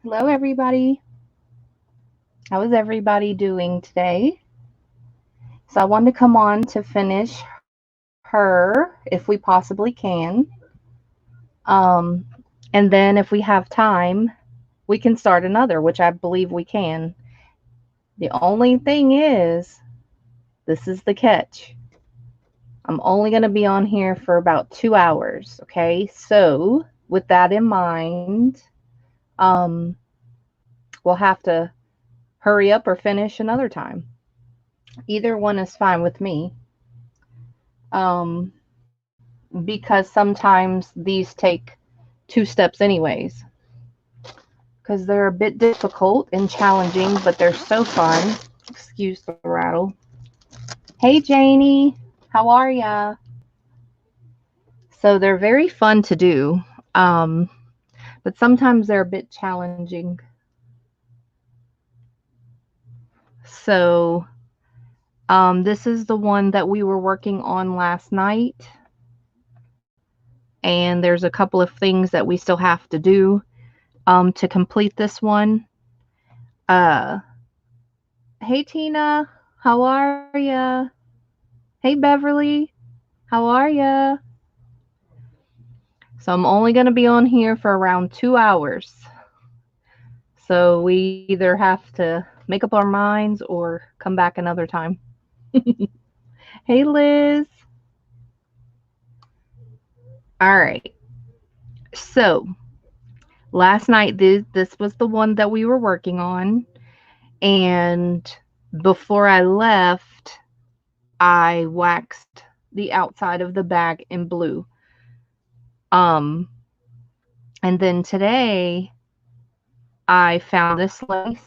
Hello, everybody. How is everybody doing today? So, I wanted to come on to finish her if we possibly can. Um, and then, if we have time, we can start another, which I believe we can. The only thing is, this is the catch. I'm only going to be on here for about 2 hours. Okay. So, with that in mind, um, we'll have to hurry up or finish another time. Either one is fine with me. Um, because sometimes these take 2 steps anyways, because they're a bit difficult and challenging, but they're so fun. Excuse the rattle. Hey, Janie, how are ya? So they're very fun to do, um, but sometimes they're a bit challenging. So this is the one that we were working on last night, and there's a couple of things that we still have to do to complete this one. Uh, Hey, Tina, how are ya? Hey, Beverly, how are ya? So I'm only going to be on here for around 2 hours. So we either have to make up our minds or come back another time. Hey, Liz. All right. So last night, this was the one that we were working on. And before I left, I waxed the outside of the bag in blue. Um, and then today, I found this lace.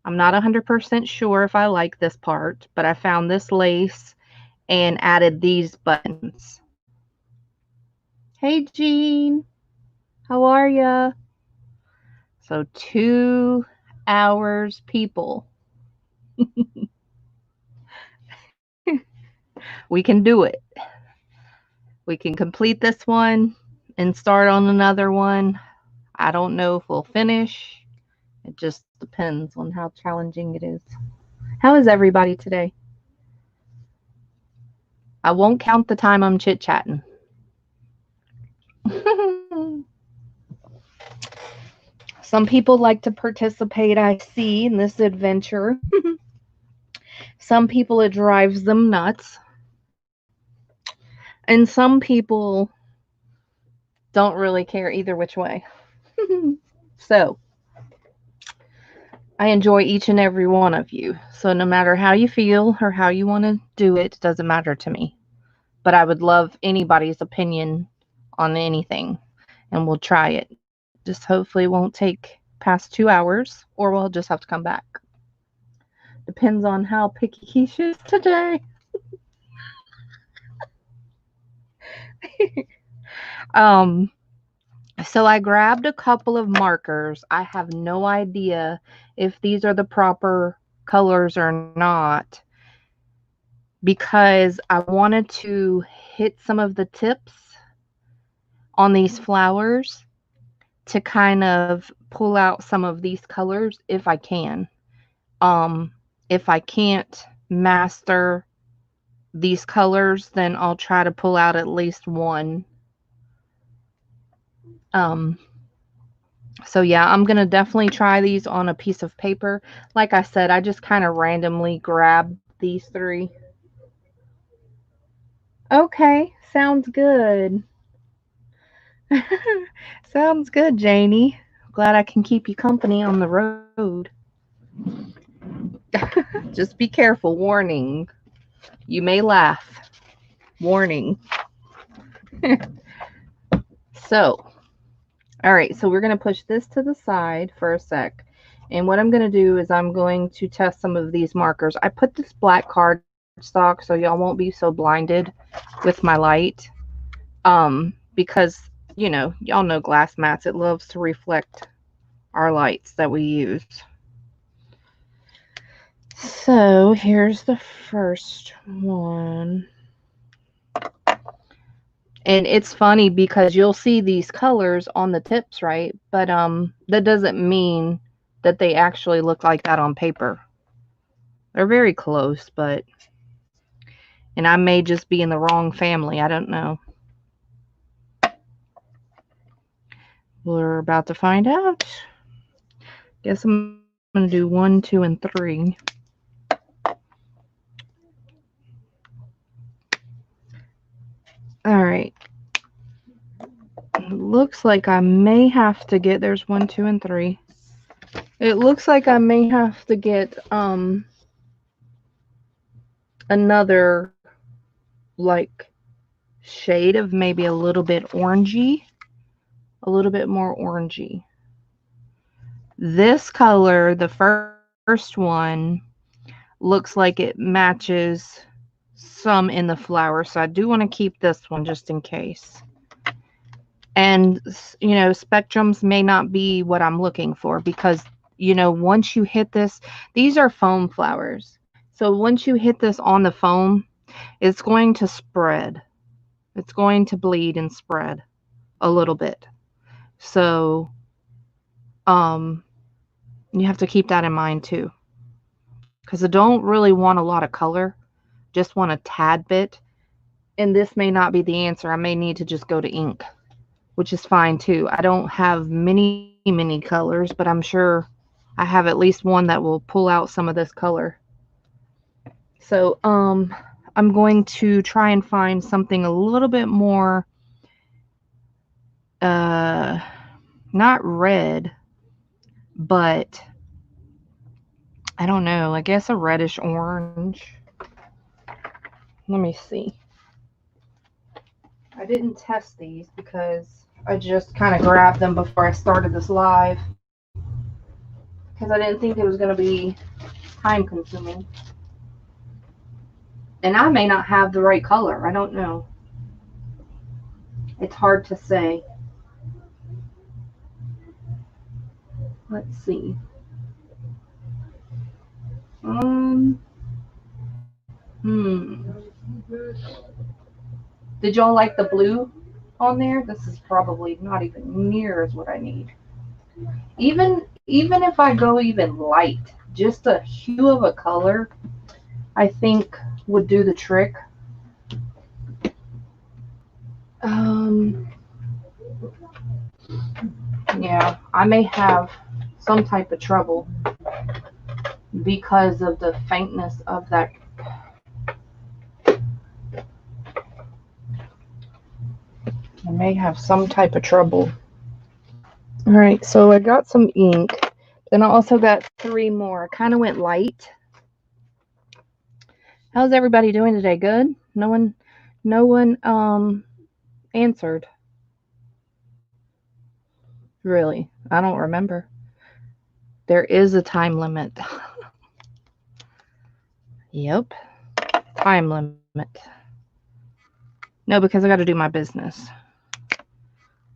I'm not 100% sure if I like this part, but I found this lace and added these buttons. Hey, Jean, how are ya? So 2 hours, people. We can do it. We can complete this one and start on another one. I don't know if we'll finish. It just depends on how challenging it is. How is everybody today? I won't count the time I'm chit chatting. Some people like to participate, I see, in this adventure. Some people, it drives them nuts. And some people don't really care either which way. So, I enjoy each and every one of you. So, no matter how you feel or how you want to do it, doesn't matter to me. But I would love anybody's opinion on anything, and we'll try it. Just hopefully it won't take past 2 hours, or we'll just have to come back. Depends on how picky Keisha is today. um, so I grabbed a couple of markers. I have no idea if these are the proper colors or not because I wanted to hit some of the tips on these flowers to kind of pull out some of these colors if I can. If I can't master these colors, then I'll try to pull out at least one. Um, so yeah, I'm going to definitely try these on a piece of paper. Like I said, I just kind of randomly grabbed these three. Okay, sounds good. Sounds good, Janie. Glad I can keep you company on the road. Just be careful. Warning. You may laugh. Warning. So, all right, so we're going to push this to the side for a sec. And what I'm going to do is I'm going to test some of these markers. I put this black cardstock so y'all won't be so blinded with my light. Because, y'all know glass mats. It loves to reflect our lights that we use. So here's the first one. And it's funny because you'll see these colors on the tips, right? But that doesn't mean that they actually look like that on paper. They're very close, but and I may just be in the wrong family. I don't know. We're about to find out. Guess I'm going to do 1, 2, and 3. All right. Looks like I may have to get, there's 1, 2, and 3. It looks like I may have to get another like shade of maybe a little bit orangey, a little bit more orangey. This color, the first one, looks like it matches some in the flower, so I do want to keep this one just in case. And you know, spectrums may not be what I'm looking for because, you know, once you hit this, these are foam flowers, so once you hit this on the foam, it's going to spread. It's going to bleed and spread a little bit. So you have to keep that in mind too, because I don't really want a lot of color, just want a tad bit. And this may not be the answer. I may need to just go to ink, which is fine too. I don't have many colors, but I'm sure I have at least one that will pull out some of this color. So I'm going to try and find something a little bit more not red, but I don't know, I guess a reddish orange. Let me see. I didn't test these because I just kind of grabbed them before I started this live because I didn't think it was going to be time consuming. And I may not have the right color. I don't know. It's hard to say. Let's see. Did y'all like the blue on there? This is probably not even near as what I need. Even if I go even light, just a hue of a color, I think would do the trick. Yeah, I may have some type of trouble because of the faintness of that. I may have some type of trouble. All right, so I got some ink. Then I also got 3 more. I kind of went light. How's everybody doing today? Good? No one answered. Really? I don't remember. There is a time limit. Yep. Time limit. No, because I got to do my business.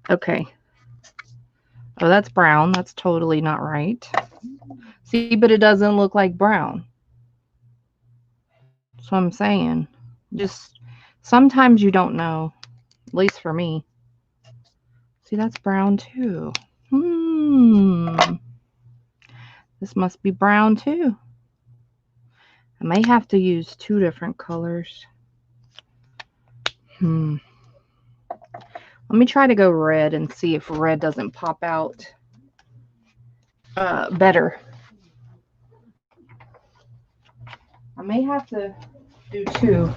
Okay. Oh, that's brown. That's totally not right. See, but it doesn't look like brown. That's what I'm saying. Just sometimes you don't know. At least for me. See, that's brown too. This must be brown too. I may have to use 2 different colors. Let me try to go red and see if red doesn't pop out better. I may have to do 2.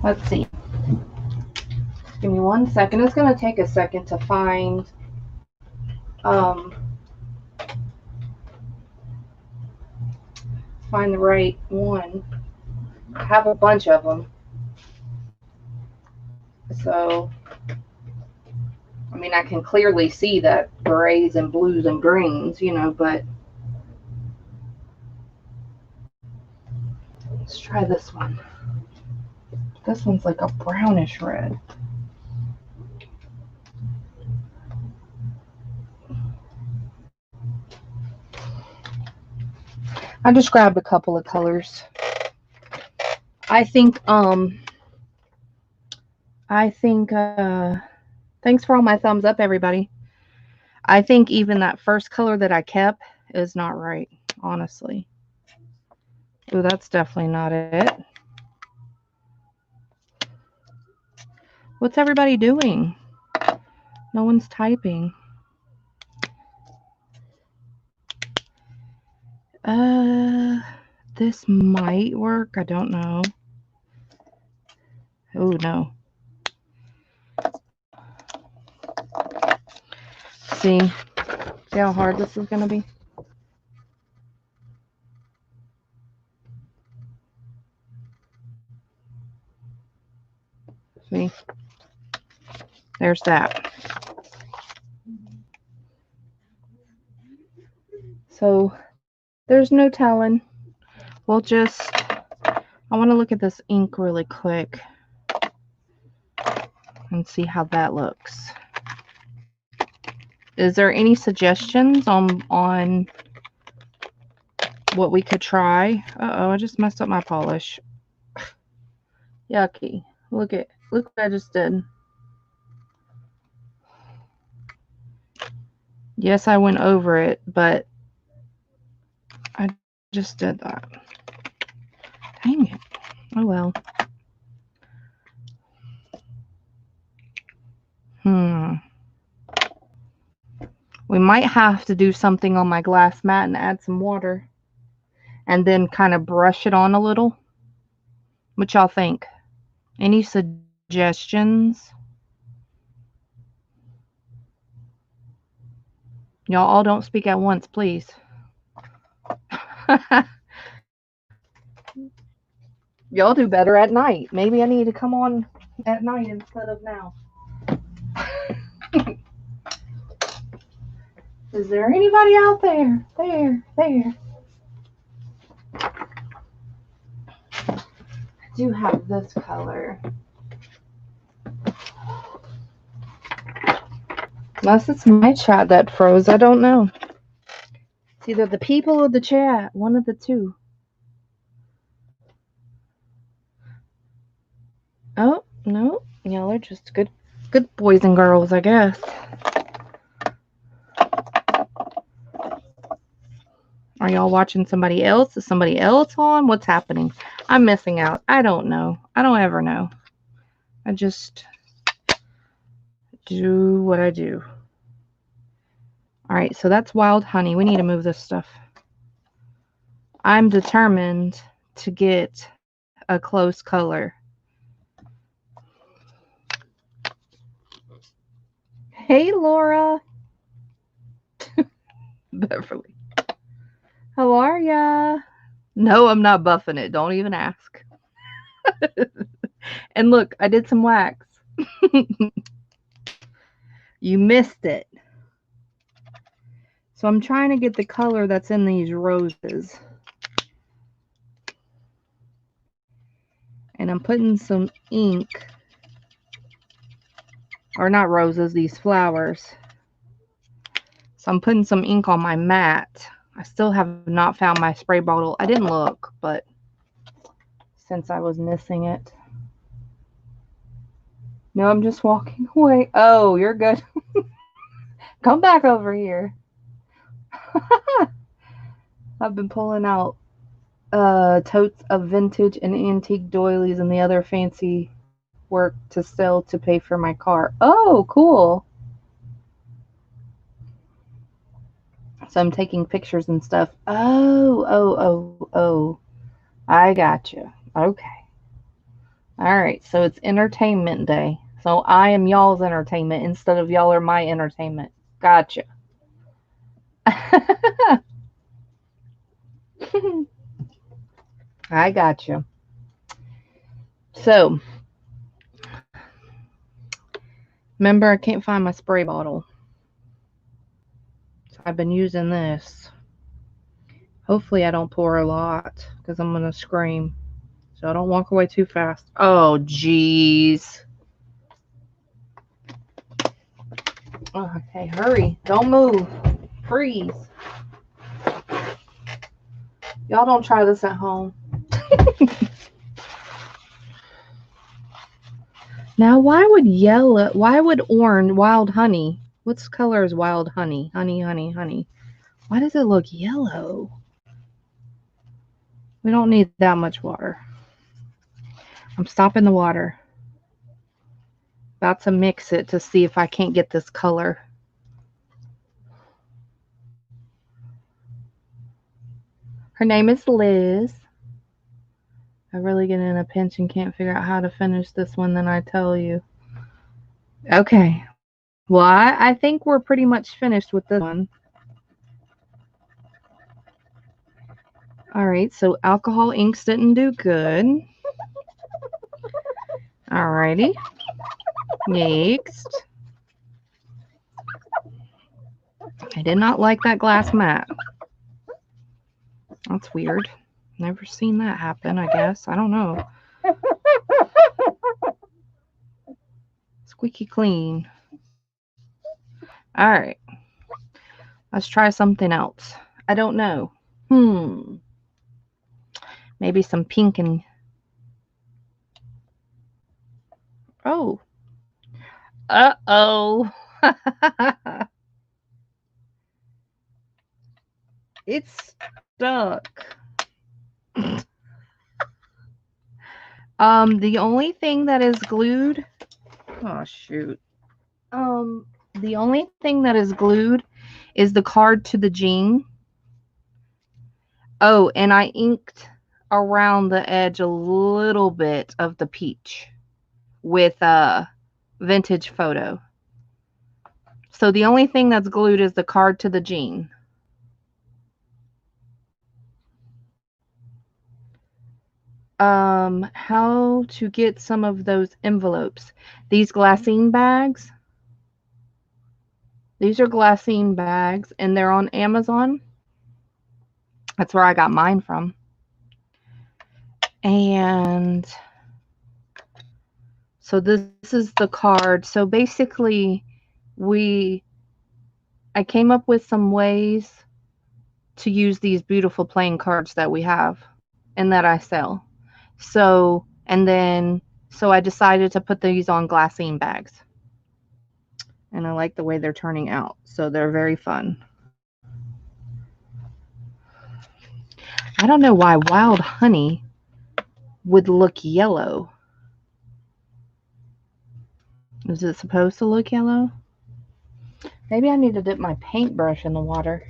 Let's see. Give me 1 second. It's going to take a second to find the right one. I have a bunch of them. So, I mean, I can clearly see that grays and blues and greens, you know, but let's try this one. This one's like a brownish red. I just grabbed a couple of colors. I think I think, thanks for all my thumbs up, everybody. I think even that first color that I kept is not right, honestly. Ooh, that's definitely not it. What's everybody doing? No one's typing. This might work. I don't know. Oh, no. See how hard this is going to be? See? There's that. So there's no telling. We'll just, I want to look at this ink really quick and see how that looks. Is there any suggestions on what we could try? Uh-oh, I just messed up my polish. Yucky. Look what I just did. Yes, I went over it, but I just did that. Dang it. Oh well. We might have to do something on my glass mat and add some water. And then kind of brush it on a little. What y'all think? Any suggestions? Y'all all don't speak at once, please. Y'all do better at night. Maybe I need to come on at night instead of now. Is there anybody out there? There. I do have this color. Unless it's my chat that froze, I don't know. It's either the people or the chat, one of the two. Oh, no. Y'all are just good boys and girls, I guess. Are y'all watching somebody else? Is somebody else on? What's happening? I'm missing out. I don't know. I don't ever know. I just do what I do. All right, so that's wild honey. We need to move this stuff. I'm determined to get a close color. Hey, Laura. Beverly. How are ya? No, I'm not buffing it. Don't even ask. And look, I did some wax. You missed it. So I'm trying to get the color that's in these roses. And I'm putting some ink, or not roses, these flowers. So I'm putting some ink on my mat. I still have not found my spray bottle. I didn't look, but since I was missing it. No, I'm just walking away. Oh, you're good. Come back over here. I've been pulling out totes of vintage and antique doilies and the other fancy work to sell to pay for my car. Oh, cool. So I'm taking pictures and stuff. Oh. I gotcha. Okay. All right. So it's entertainment day. So I am y'all's entertainment instead of y'all are my entertainment. Gotcha. I gotcha. So, remember, I can't find my spray bottle. So I've been using this. Hopefully I don't pour a lot because I'm going to scream. So I don't walk away too fast. Oh, jeez. Okay, hurry. Don't move. Freeze. Y'all don't try this at home. Now, why would orange, wild honey, what color is wild honey? Honey, honey, honey. Why does it look yellow? We don't need that much water. I'm stopping the water. About to mix it to see if I can't get this color. Her name is Liz. I really get in a pinch and can't figure out how to finish this one, then I tell you. Okay. Well, I think we're pretty much finished with this one. All right, so alcohol inks didn't do good. All righty. Next. I did not like that glass mat. That's weird. Never seen that happen, I guess. I don't know. Squeaky clean. All right. Let's try something else. I don't know. Maybe some pink and... Oh. Uh-oh. It's stuck. The only thing that is glued... Oh, shoot. The only thing that is glued is the card to the jean. Oh, and I inked around the edge a little bit of the peach with a vintage photo. So the only thing that's glued is the card to the jean. How to get some of those envelopes. These glassine bags. These are glassine bags, and they're on Amazon. That's where I got mine from. And so this is the card. So basically, I came up with some ways to use these beautiful playing cards that we have and that I sell. So I decided to put these on glassine bags. And I like the way they're turning out. So they're very fun. I don't know why wild honey would look yellow. Is it supposed to look yellow? Maybe I need to dip my paintbrush in the water.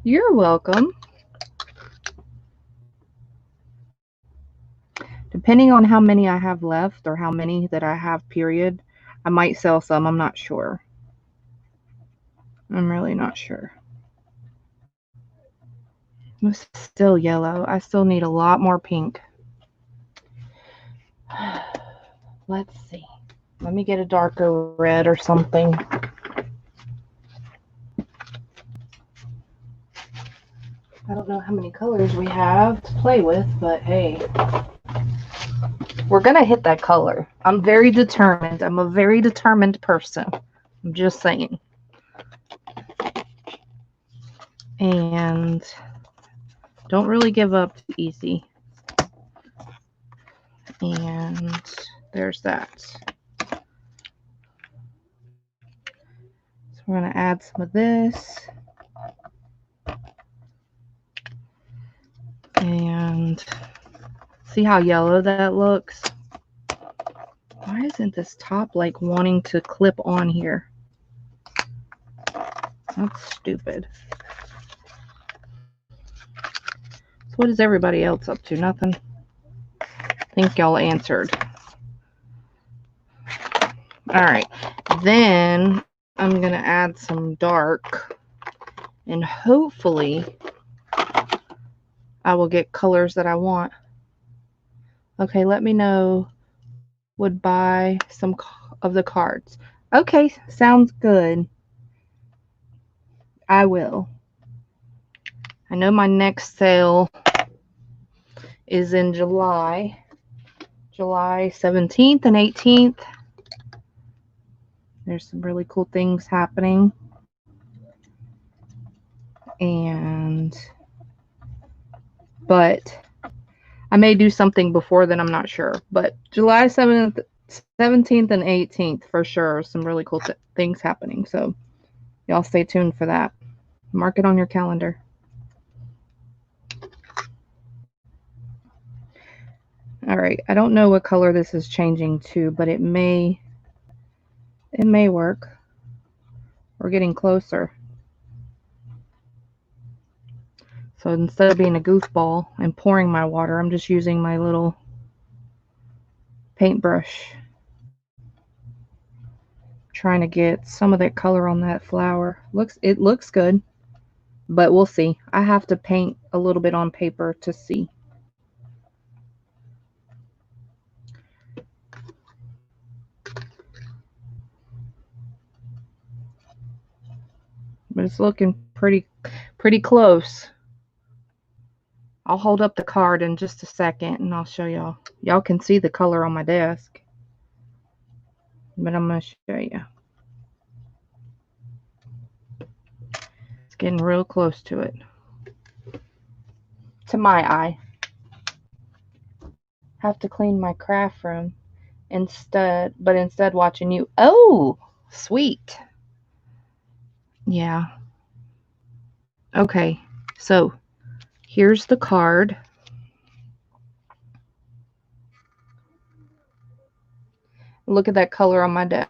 You're welcome. Depending on how many I have left or how many that I have, period, I might sell some. I'm not sure. I'm really not sure. It's still yellow. I still need a lot more pink. Let's see. Let me get a darker red or something. I don't know how many colors we have to play with, but hey. We're going to hit that color. I'm very determined. I'm a very determined person. I'm just saying. And don't really give up easy. And there's that. So we're going to add some of this. And see how yellow that looks? Why isn't this top like wanting to clip on here? That's stupid. So what is everybody else up to? Nothing. I think y'all answered. All right. Then I'm going to add some dark. And hopefully I will get colors that I want. Okay, let me know. Would buy some of the cards. Okay, sounds good. I will. I know my next sale is in July 17th and 18th. There's some really cool things happening. But I may do something before then, I'm not sure. But July 7th 17th and 18th for sure. Some really cool things happening. So y'all stay tuned for that. Mark it on your calendar. All right. I don't know what color this is changing to, but it may work. We're getting closer. So instead of being a goofball and pouring my water, I'm just using my little paintbrush, trying to get some of that color on that flower. It looks good, but we'll see. I have to paint a little bit on paper to see. But it's looking pretty close. I'll hold up the card in just a second and I'll show y'all. Y'all can see the color on my desk, but I'm going to show you. It's getting real close to it. To my eye. Have to clean my craft room instead watching you. Oh, sweet. Yeah. Okay, so here's the card. Look at that color on my desk.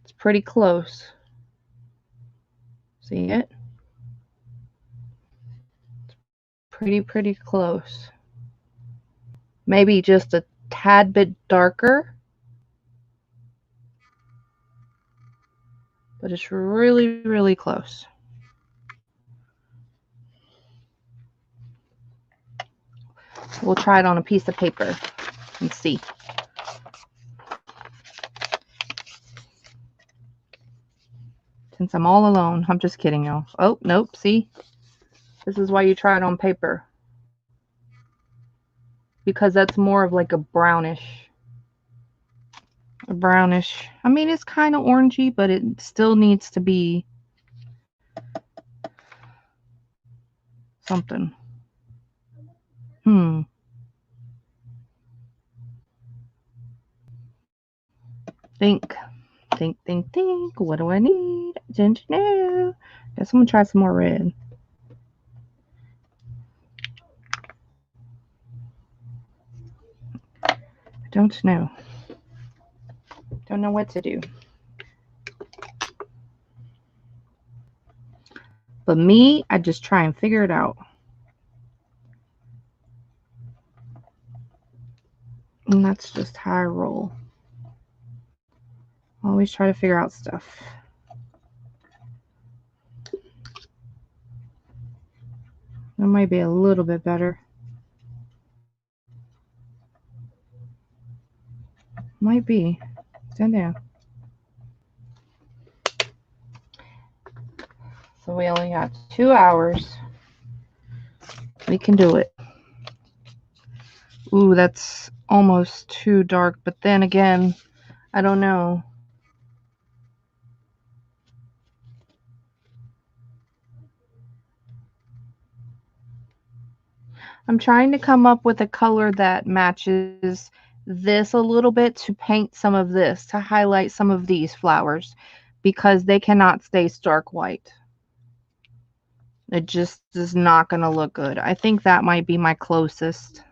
It's pretty close. See it? Pretty close. Maybe just a tad bit darker. But it's really close. We'll try it on a piece of paper and see. Since I'm all alone. I'm just kidding, y'all. Oh, nope, see? This is why you try it on paper. Because that's more of like a brownish. I mean, it's kind of orangey, but it still needs to be something. Think. What do I need? Don't you know? Guess I'm gonna try some more red. I don't know. Don't know what to do. But me, I just try and figure it out. And that's just how I roll. Always try to figure out stuff. That might be a little bit better. Might be. Stand down. So we only got 2 hours. We can do it. Ooh, that's almost too dark. But then again, I don't know. I'm trying to come up with a color that matches this a little bit to paint some of this, to highlight some of these flowers, because they cannot stay stark white. It just is not going to look good. I think that might be my closest.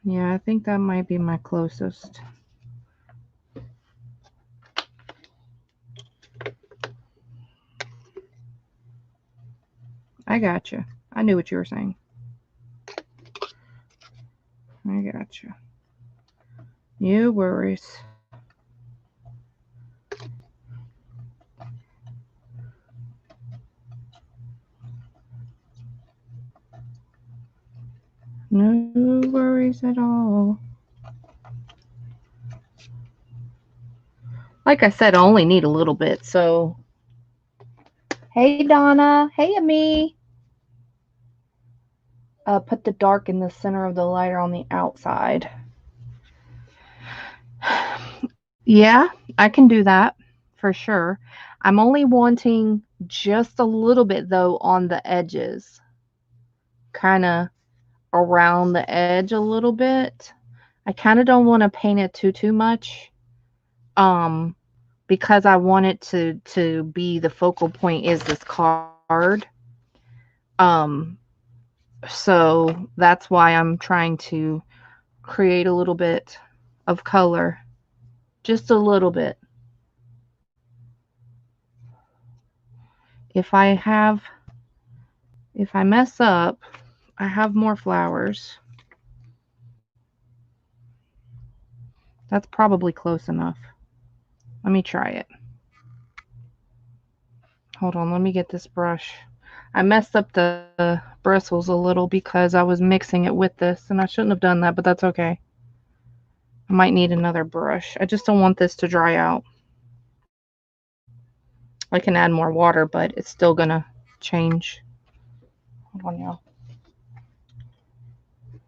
Yeah, I think that might be my closest. I got you. I knew what you were saying. I got you. No worries. No worries at all. Like I said, I only need a little bit, so. Hey, Donna. Hey, Ami. Put the dark in the center of the lighter on the outside. Yeah, I can do that for sure. I'm only wanting just a little bit though on the edges, kind of around the edge a little bit. I kind of don't want to paint it too much, because I want it to be the focal point is this card. So that's why I'm trying to create a little bit of color, just a little bit. If I mess up, I have more flowers. That's probably close enough. Let me try it. Hold on, let me get this brush. I messed up the bristles a little because I was mixing it with this, and I shouldn't have done that, but that's okay. I might need another brush. I just don't want this to dry out. I can add more water, but it's still gonna change. Hold on, y'all.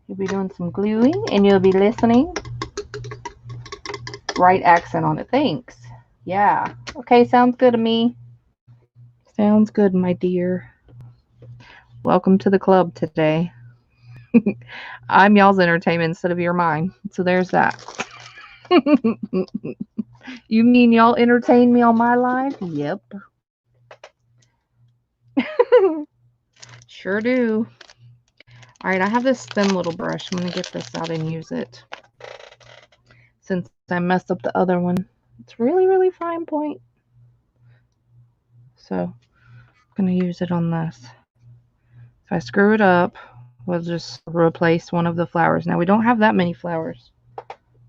You'll be doing some gluing, and you'll be listening. Right accent on it. Thanks. Yeah. Okay, sounds good to me. Sounds good, my dear. Welcome to the club today. I'm y'all's entertainment instead of your mine. So there's that. You mean y'all entertain me on my live? Yep. Sure do. Alright, I have this thin little brush. I'm going to get this out and use it. Since I messed up the other one. It's really, really fine point. So, I'm going to use it on this. If I screw it up, we'll just replace one of the flowers. Now, we don't have that many flowers.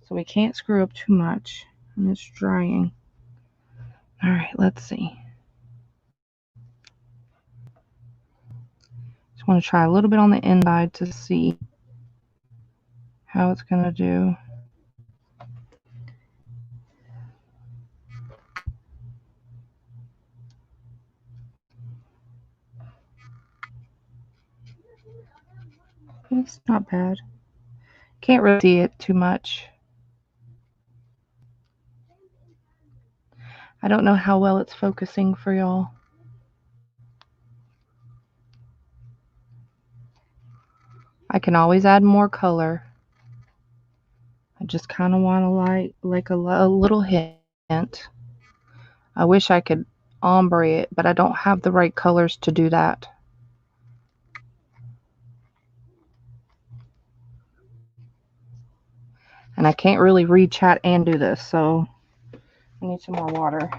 So we can't screw up too much. And it's drying. Alright, let's see. Just want to try a little bit on the inside to see how it's going to do. It's not bad. Can't really see it too much. I don't know how well it's focusing for y'all. I can always add more color. I just kind of want to like a little hint. I wish I could ombre it, but I don't have the right colors to do that. And I can't really read chat and do this, so I need some more water.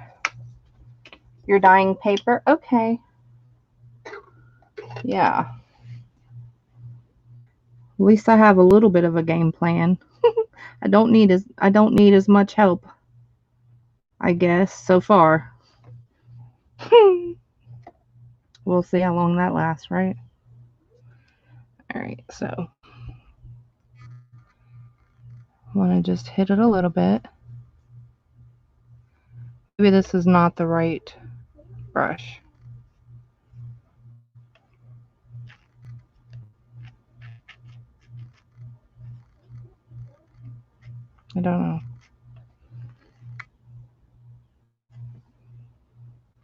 You're dyeing paper? Okay. Yeah. At least I have a little bit of a game plan. I don't need as much help, I guess, so far. We'll see how long that lasts, right? Alright, so I want to just hit it a little bit. Maybe this is not the right brush. I don't know.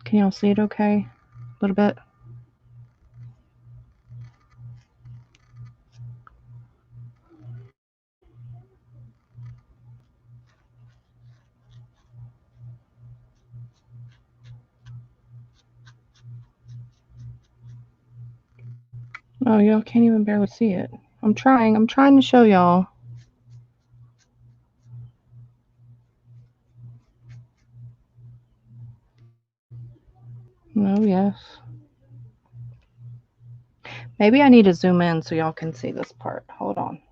Can y'all see it okay? A little bit? Oh, y'all can't even barely see it. I'm trying to show y'all. Oh, yes. Maybe I need to zoom in so y'all can see this part. Hold on.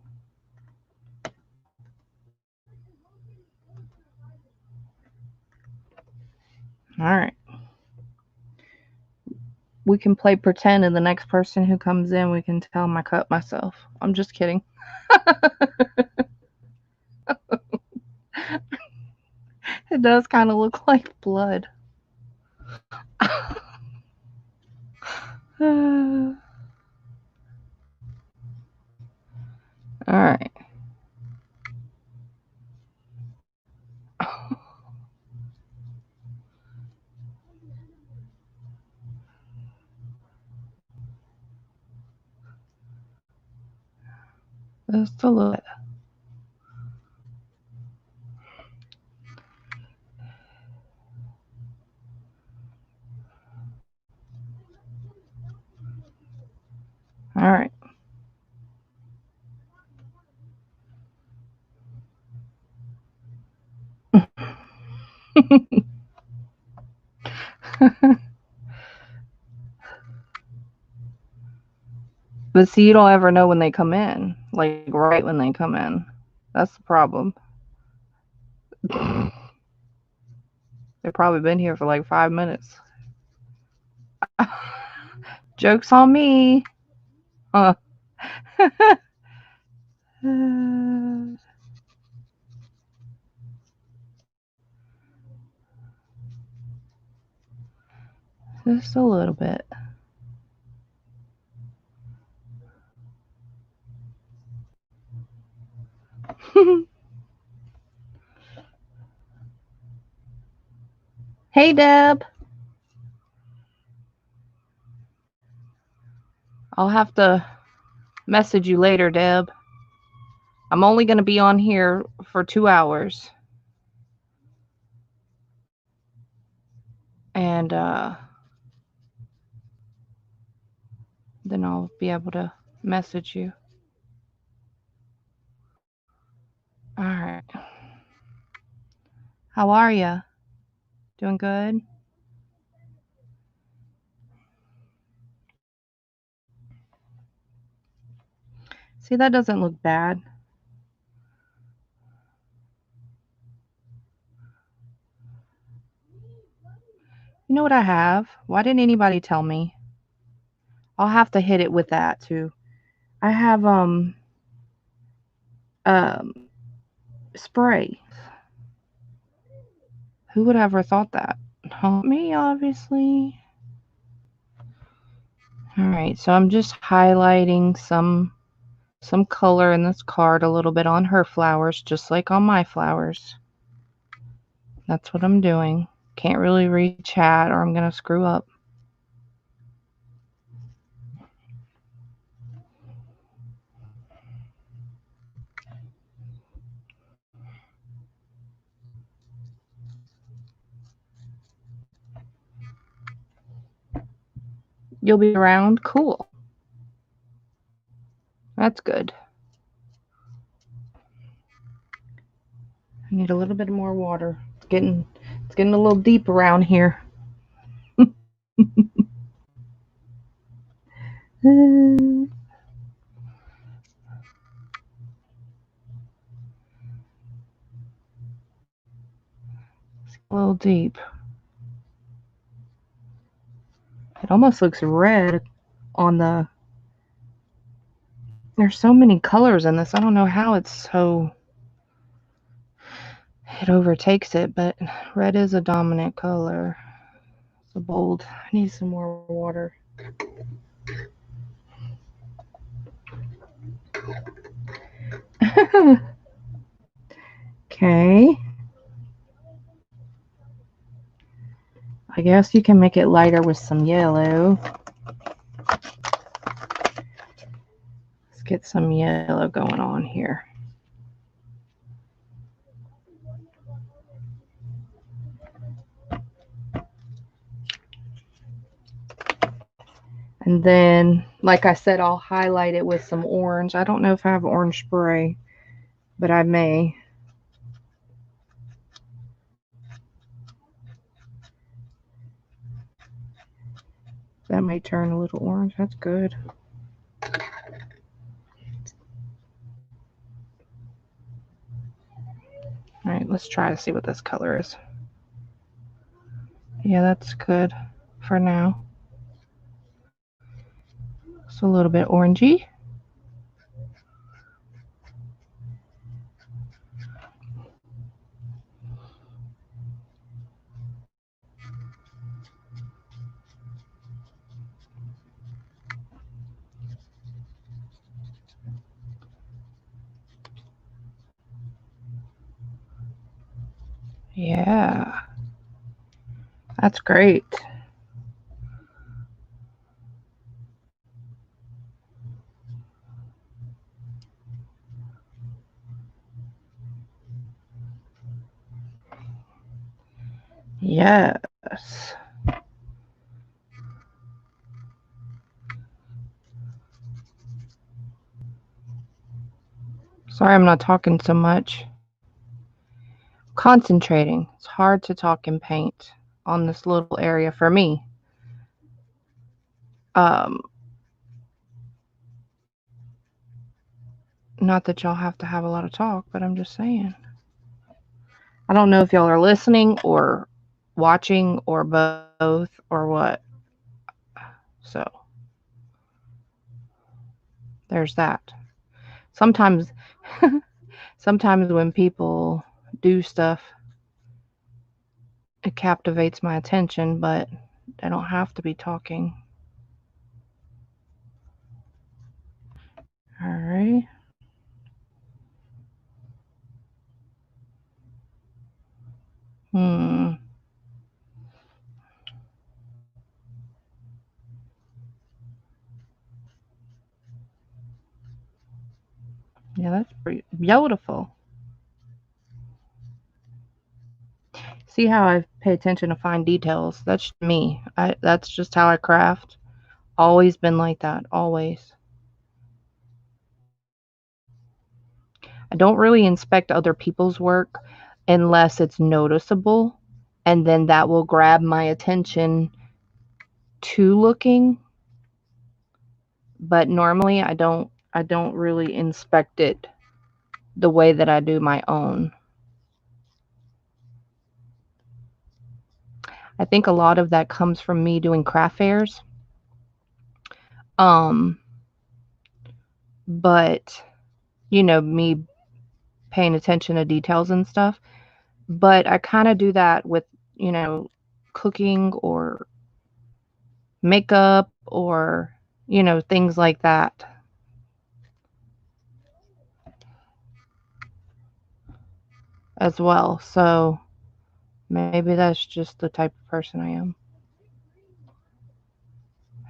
Alright. We can play pretend, and the next person who comes in, we can tell them I cut myself. I'm just kidding. It does kind of look like blood. Alright. Just a little bit. All right. But see, you don't ever know when they come in, like right when they come in. That's the problem. They've probably been here for like 5 minutes. Joke's on me. Just a little bit. Hey, Deb. I'll have to message you later, Deb. I'm only going to be on here for 2 hours. And then I'll be able to message you. All right. How are you? Doing good? See, that doesn't look bad. You know what I have? Why didn't anybody tell me? I'll have to hit it with that too. I have spray. Who would have ever thought that? Not me, obviously. All right, so I'm just highlighting some color in this card a little bit on her flowers, just like on my flowers. That's what I'm doing. Can't really read chat or I'm gonna screw up. You'll be around? Cool. That's good. I need a little bit more water. It's getting a little deep around here. It's a little deep. It almost looks red on the... There's so many colors in this. I don't know how it's so... It overtakes it, but red is a dominant color. It's a bold. I need some more water. Okay. I guess you can make it lighter with some yellow. Let's get some yellow going on here. And then, like I said, I'll highlight it with some orange. I don't know if I have orange spray, but I may. That may turn a little orange. That's good. All right, let's try to see what this color is. Yeah, that's good for now. It's a little bit orangey. Yeah, that's great. Yes. Sorry, I'm not talking so much. Concentrating. It's hard to talk and paint on this little area for me. Not that y'all have to have a lot of talk, but I'm just saying. I don't know if y'all are listening or watching or both or what. So there's that. Sometimes when people do stuff, it captivates my attention, but I don't have to be talking. All right. Yeah, that's pretty beautiful. See how I pay attention to fine details. That's me. That's just how I craft. Always been like that. Always. I don't really inspect other people's work unless it's noticeable, and then that will grab my attention to looking. But normally I don't really inspect it the way that I do my own. I think a lot of that comes from me doing craft fairs. But me paying attention to details and stuff. But I kind of do that with, cooking or makeup or, things like that. As well. So maybe that's just the type of person I am.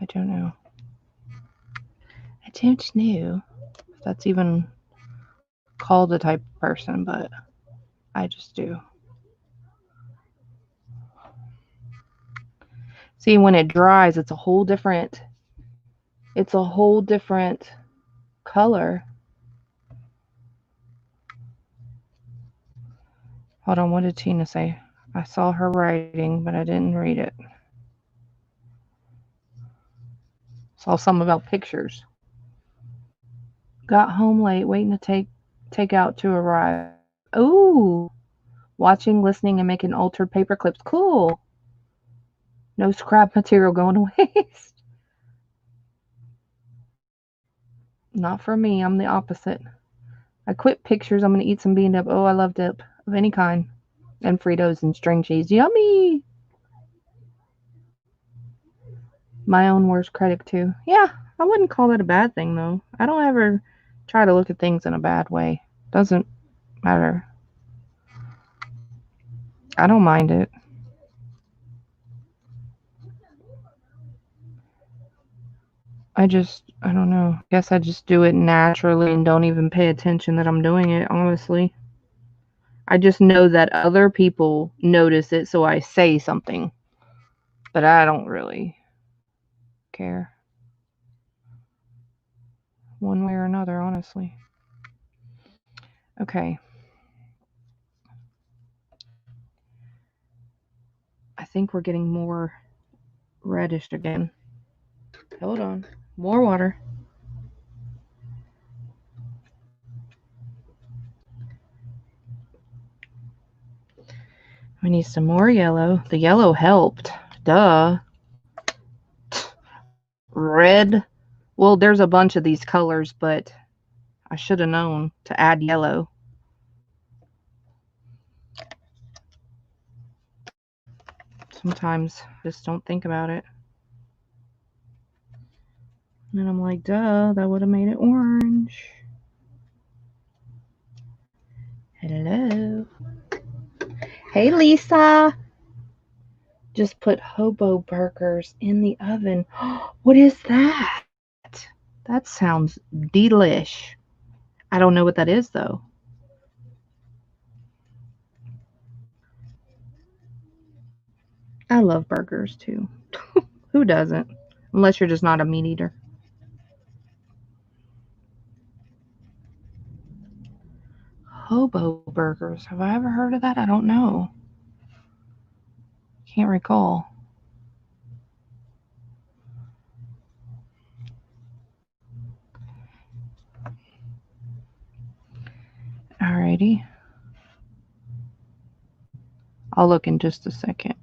I don't know. I don't know if that's even called a type of person, but I just do. See, when it dries, it's a whole different color. Hold on, what did Tina say? I saw her writing, but I didn't read it. Saw something about pictures. Got home late, waiting to take out to arrive. Ooh, watching, listening, and making altered paper clips. Cool. No scrap material going to waste. Not for me. I'm the opposite. I quit pictures. I'm going to eat some bean dip. Oh, I love dip of any kind. And Fritos and string cheese. Yummy. My own worst critic, too. Yeah, I wouldn't call that a bad thing, though. I don't ever try to look at things in a bad way. Doesn't matter. I don't mind it. I don't know. I guess I just do it naturally and don't even pay attention that I'm doing it, honestly. I just know that other people notice it, so I say something. But I don't really care. One way or another, honestly. Okay. I think we're getting more reddish again. Hold on. More water. We need some more yellow. The yellow helped. Duh. Red. Well, there's a bunch of these colors, but I should have known to add yellow. Sometimes I just don't think about it. And I'm like, duh, that would have made it orange. Hello. Hey, Lisa. Just put hobo burgers in the oven. What is that? That sounds delish. I don't know what that is, though. I love burgers too. Who doesn't? Unless you're just not a meat eater. Hobo burgers. Have I ever heard of that? I don't know. Can't recall. Alrighty. I'll look in just a second.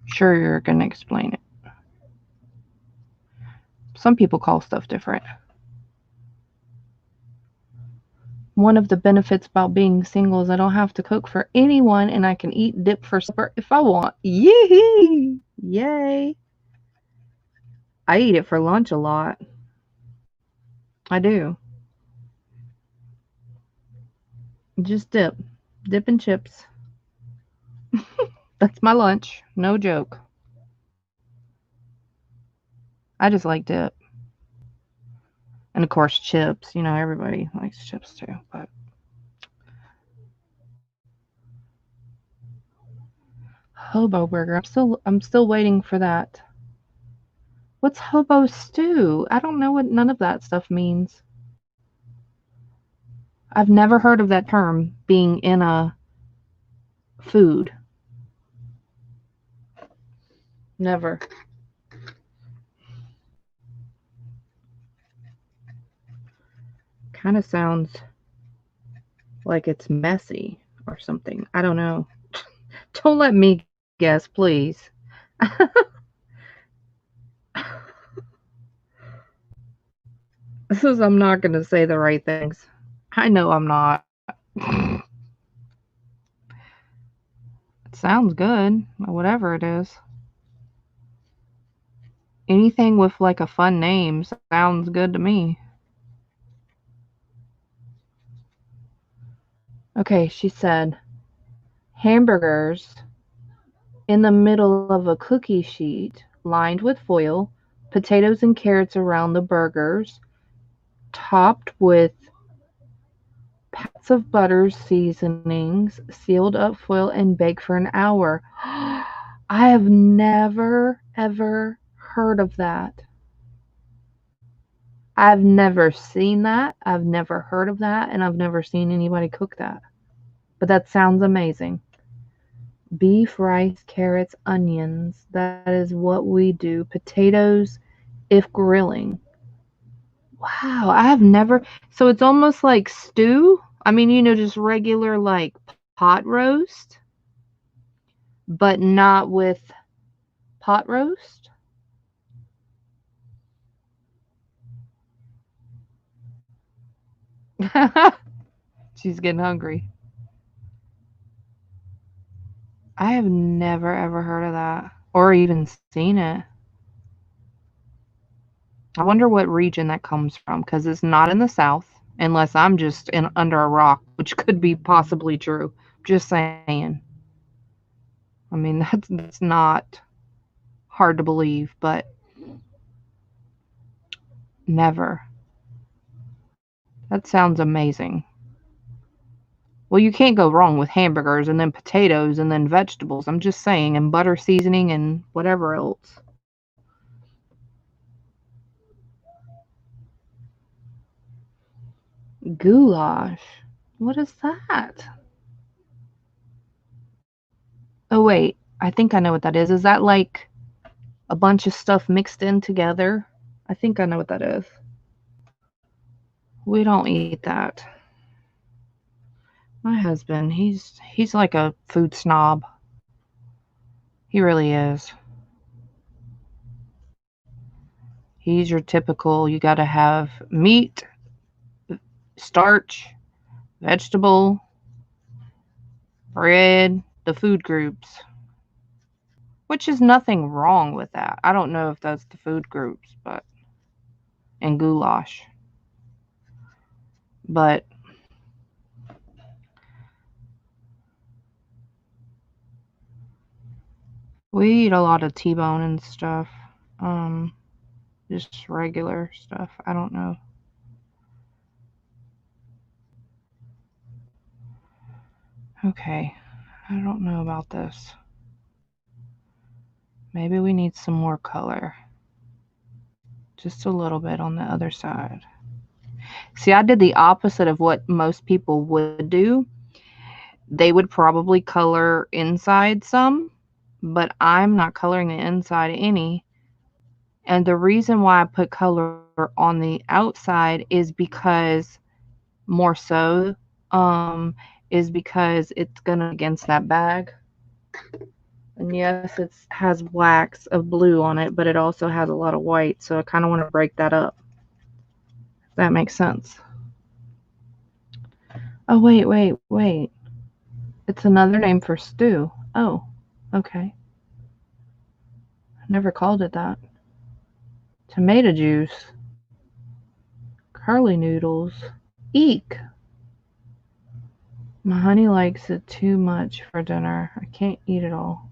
Sure, you're going to explain it. Some people call stuff different. One of the benefits about being single is I don't have to cook for anyone and I can eat dip for supper if I want. Yee! Yay! I eat it for lunch a lot. I do. Just dip. Dip and chips. That's my lunch. No joke. I just like dip. And of course chips. You know, everybody likes chips too. But hobo burger. I'm still waiting for that. What's hobo stew? I don't know what none of that stuff means. I've never heard of that term being in a food. Never. Kind of sounds like it's messy or something. I don't know. Don't let me guess, please. I'm not going to say the right things. I know I'm not. It sounds good, whatever it is. Anything with like a fun name sounds good to me. Okay, she said hamburgers in the middle of a cookie sheet lined with foil, potatoes and carrots around the burgers, topped with pats of butter seasonings, sealed up foil, and baked for an hour. I have never, ever heard of that. I've never seen that. I've never heard of that. And I've never seen anybody cook that. But that sounds amazing. Beef, rice, carrots, onions. That is what we do. Potatoes, if grilling. Wow, I have never. So it's almost like stew. I mean, just regular like pot roast, but not with pot roast. She's getting hungry. I have never ever heard of that or even seen it. I wonder what region that comes from because it's not in the South, unless I'm just under a rock, which could be possibly true. Just saying. I mean, that's not hard to believe, but never. That sounds amazing. Well, you can't go wrong with hamburgers and then potatoes and then vegetables. I'm just saying, and butter seasoning and whatever else. Goulash. What is that? Oh, wait. I think I know what that is. Is that like a bunch of stuff mixed in together? I think I know what that is. We don't eat that. My husband, he's like a food snob. He really is. He's your typical, you got to have meat, starch, vegetable, bread, the food groups. Which is nothing wrong with that. I don't know if that's the food groups, but and goulash. But we eat a lot of T-bone and stuff. Just regular stuff. I don't know. Okay. I don't know about this. Maybe we need some more color. Just a little bit on the other side. See, I did the opposite of what most people would do. They would probably color inside some, but I'm not coloring the inside any. And the reason why I put color on the outside is because more so is because it's gonna against that bag. And yes, it has wax of blue on it, but it also has a lot of white, so I kind of want to break that up. If that makes sense. Oh, wait. It's another name for stew. Oh, okay. I never called it that. Tomato juice. Curly noodles. Eek. My honey likes it too much for dinner. I can't eat it all.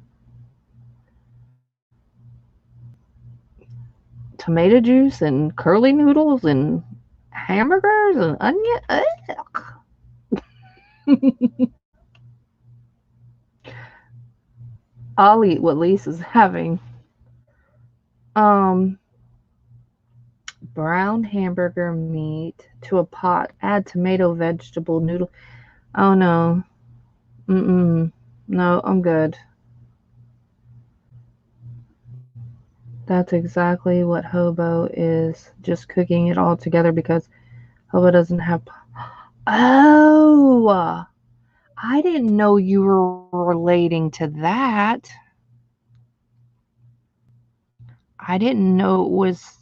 Tomato juice and curly noodles and hamburgers and onion. I'll eat what Lisa's having. Brown hamburger meat to a pot. Add tomato, vegetable, noodle. Oh no. No, I'm good. That's exactly what Hobo is. Just cooking it all together because Hobo doesn't have. Oh! I didn't know you were relating to that. I didn't know it was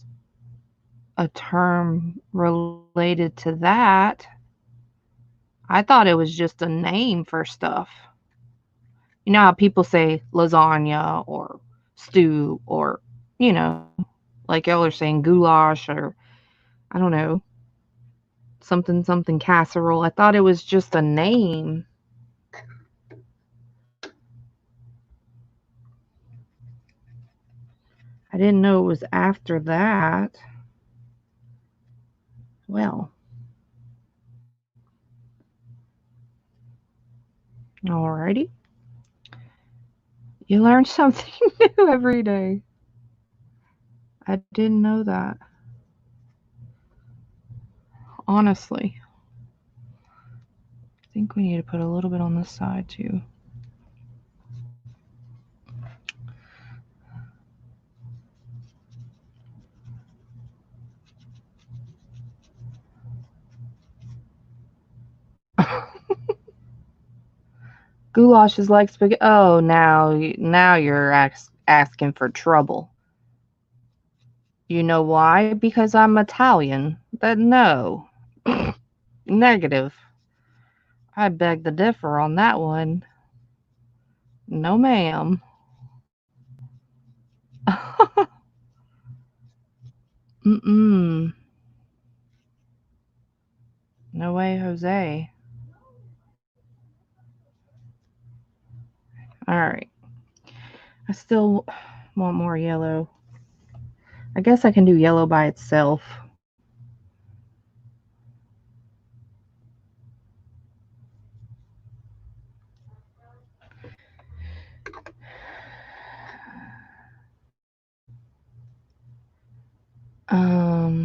a term related to that. I thought it was just a name for stuff. You know how people say lasagna or stew or, like y'all are saying goulash or, I don't know, something casserole. I thought it was just a name. I didn't know it was after that. Well. Alrighty. You learn something new every day. I didn't know that. Honestly. I think we need to put a little bit on this side too. Goulash is like spaghetti. Oh, now you're asking for trouble. You know why? Because I'm Italian. But no. Negative. I beg to differ on that one. No, ma'am. Mm-mm. No way, Jose. Alright. I still want more yellow. I guess I can do yellow by itself.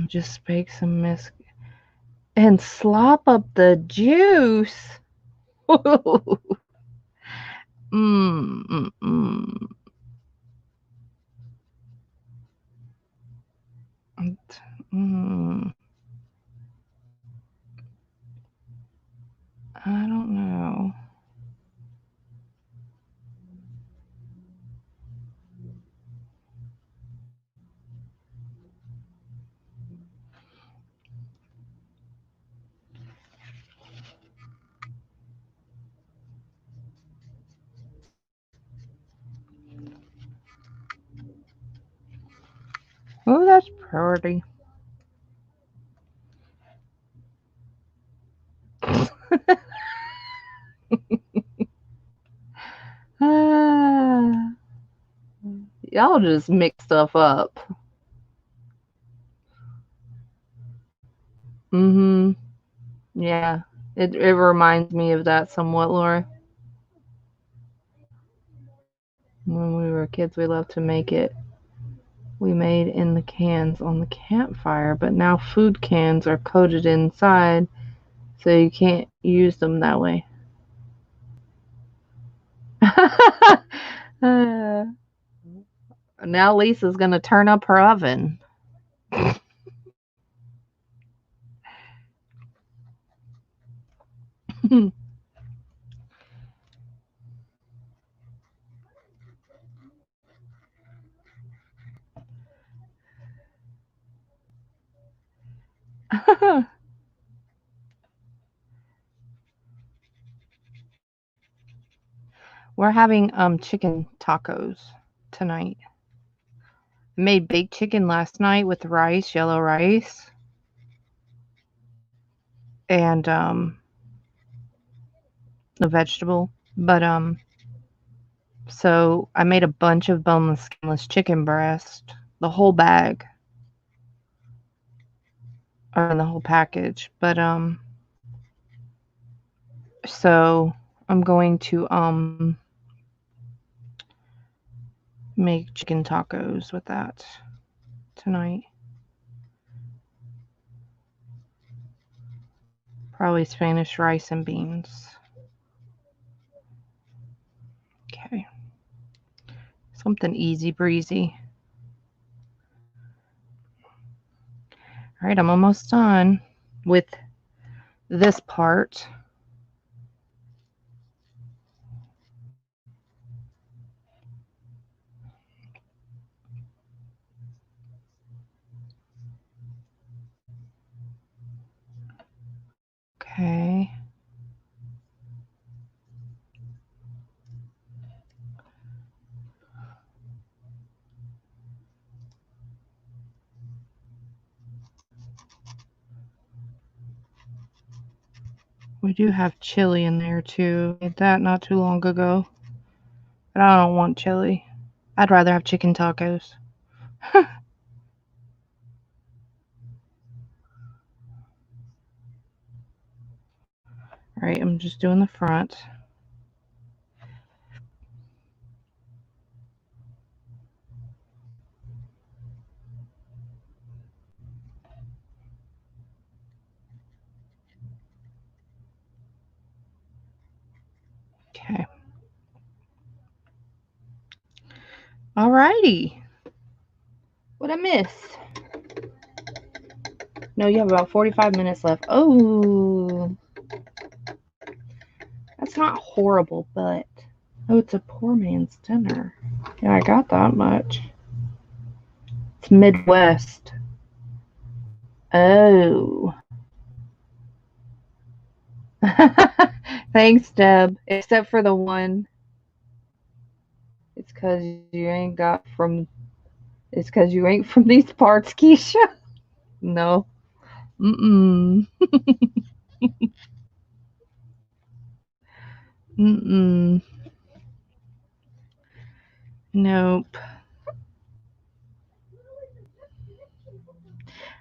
Just bake some mix and slop up the juice. Mm. I don't know. Oh, that's pretty. Y'all just mix stuff up. Mm-hmm. Yeah. It reminds me of that somewhat, Laura. When we were kids, we loved to make it. We made in the cans on the campfire, but now food cans are coated inside, so you can't use them that way. Now Lisa's going to turn up her oven. We're having chicken tacos tonight. I made baked chicken last night with rice, yellow rice, and a vegetable. But so I made a bunch of boneless, skinless chicken breast, the whole bag, or the whole package. But so I'm going to make chicken tacos with that tonight. Probably Spanish rice and beans. Okay. Something easy breezy. All right, I'm almost done with this part. Okay. We do have chili in there too. Made that not too long ago. But I don't want chili. I'd rather have chicken tacos. All right, I'm just doing the front. Okay. All righty. What'd I miss? No, you have about 45 minutes left. Oh, that's not horrible, but oh, it's a poor man's dinner. Yeah, I got that much. It's Midwest. Oh. Thanks, Deb. Except for the one. It's because you ain't got from. It's because you ain't from these parts, Keisha. No. Mm-mm. Mm-mm. Nope.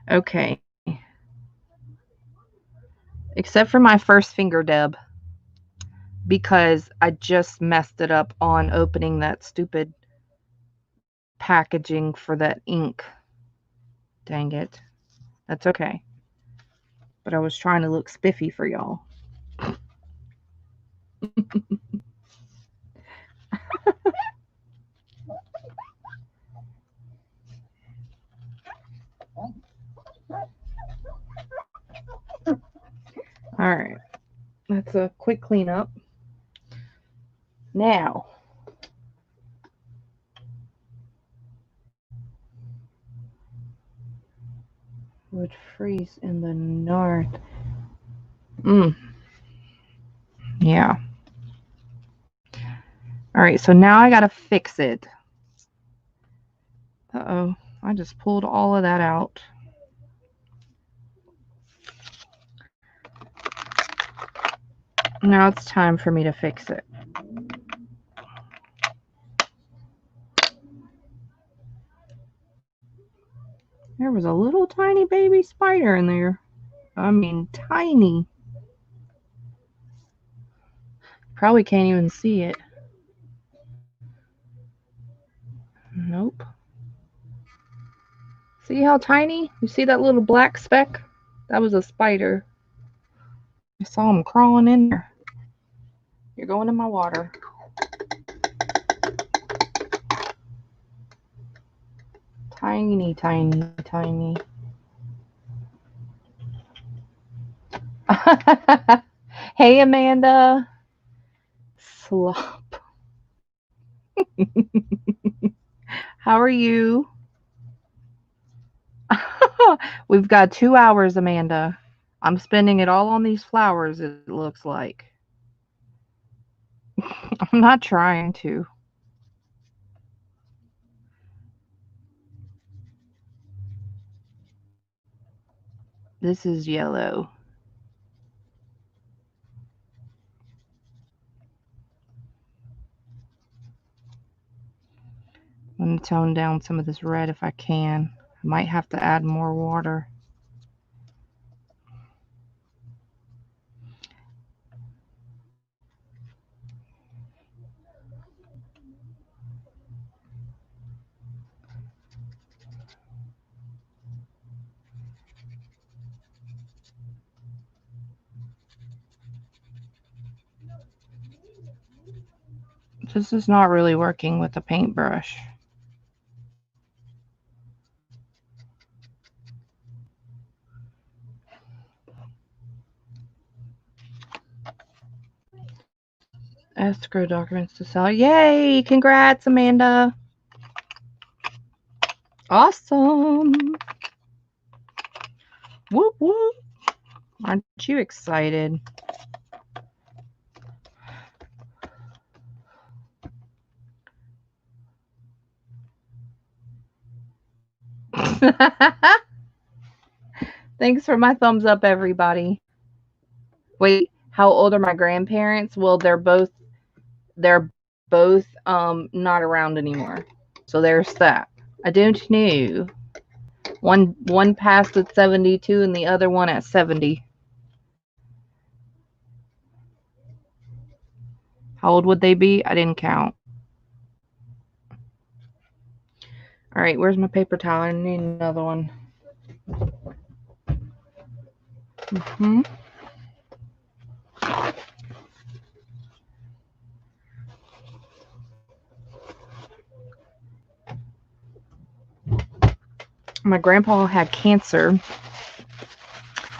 Okay. Except for my first finger, Deb. Because I just messed it up on opening that stupid packaging for that ink. Dang it. That's okay. But I was trying to look spiffy for y'all. All right. That's a quick cleanup. Now, would freeze in the north. Yeah. All right, so now I gotta fix it. Uh-oh, I just pulled all of that out. Now it's time for me to fix it. There was a little tiny baby spider in there. I mean, tiny. Probably can't even see it. Nope. See how tiny? You see that little black speck? That was a spider. I saw him crawling in there. You're going in my water. Tiny, tiny, tiny. Hey, Amanda. Slop. How are you? We've got 2 hours, Amanda. I'm spending it all on these flowers, it looks like. I'm not trying to. This is yellow. I'm going to tone down some of this red if I can. I might have to add more water. This is not really working with a paintbrush. Escrow documents to sell. Yay! Congrats, Amanda. Awesome. Whoop, whoop. Aren't you excited? Thanks for my thumbs up, everybody. Wait, how old are my grandparents? Well, they're both not around anymore. So there's that. I don't know. One passed at 72 and the other one at 70. How old would they be? I didn't count. All right, where's my paper towel? I need another one. My grandpa had cancer,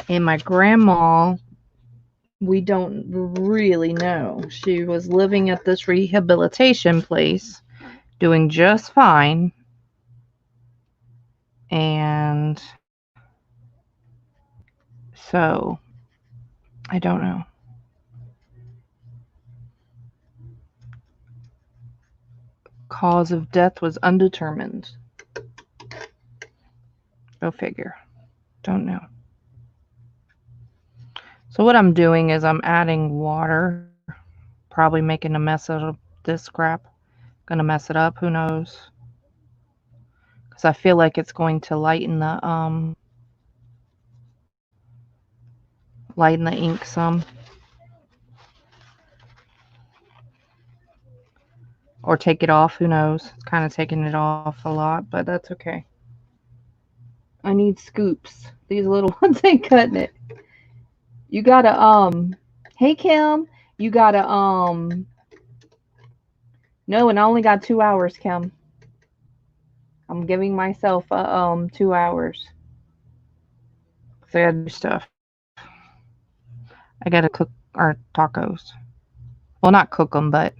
and my grandma, we don't really know. She was living at this rehabilitation place, doing just fine, and so I don't know. Cause of death was undetermined. Go figure. Don't know. So what I'm doing is I'm adding water, probably making a mess of this scrap. Gonna mess it up, who knows? Because I feel like it's going to lighten the ink some. Or take it off, who knows? It's kind of taking it off a lot, but that's okay. I need scoops. These little ones ain't cutting it. You gotta, hey Kim, you gotta, no, and I only got 2 hours, Kim. I'm giving myself 2 hours. So I gotta do stuff. I gotta cook our tacos. Well, not cook them, but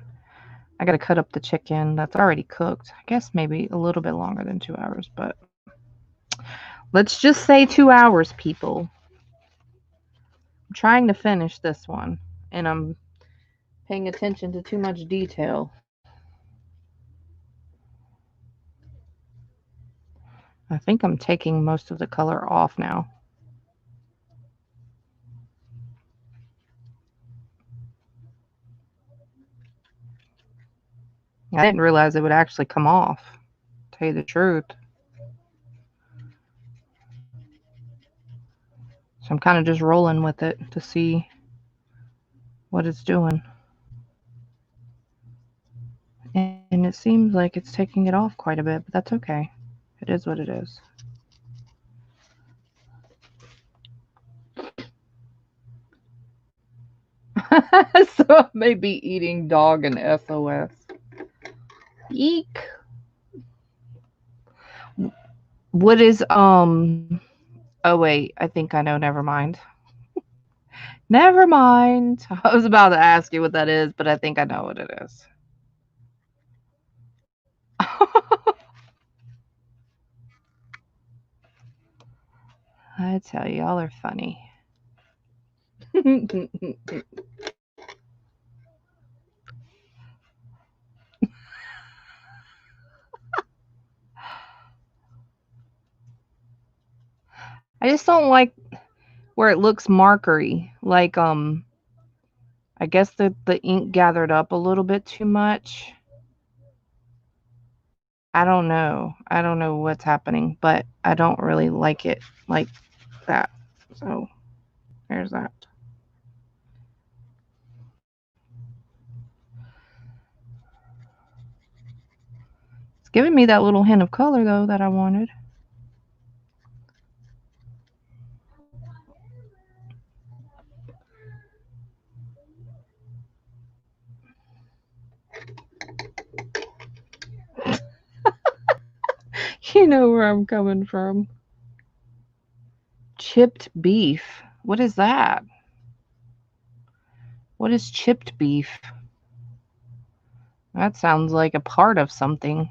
I gotta cut up the chicken that's already cooked. I guess maybe a little bit longer than 2 hours, but let's just say 2 hours, people. I'm trying to finish this one, and I'm paying attention to too much detail. I think I'm taking most of the color off now. I didn't realize it would actually come off, to tell you the truth. So I'm kind of just rolling with it to see what it's doing. And And it seems like it's taking it off quite a bit, but that's okay. It is what it is. So I may be eating dog and SOS. Eek. What is, oh wait, I think I know, never mind. Never mind. I was about to ask you what that is, but I think I know what it is. I tell you, y'all are funny. I just don't like where it looks markery. Like, I guess the ink gathered up a little bit too much. I don't know. I don't know what's happening, but I don't really like it like that. So, there's that. It's giving me that little hint of color, though, that I wanted. You know where I'm coming from. Chipped beef. What is that? What is chipped beef? That sounds like a part of something.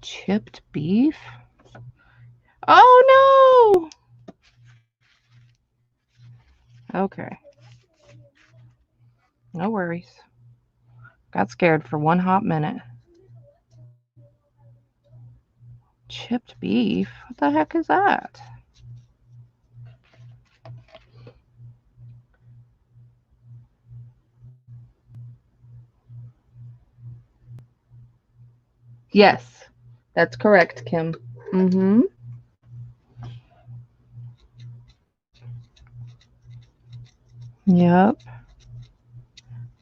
Chipped beef? Oh no! Okay. No worries. Got scared for one hot minute. Chipped beef? What the heck is that? Yes, that's correct, Kim. Mm-hmm. Yep.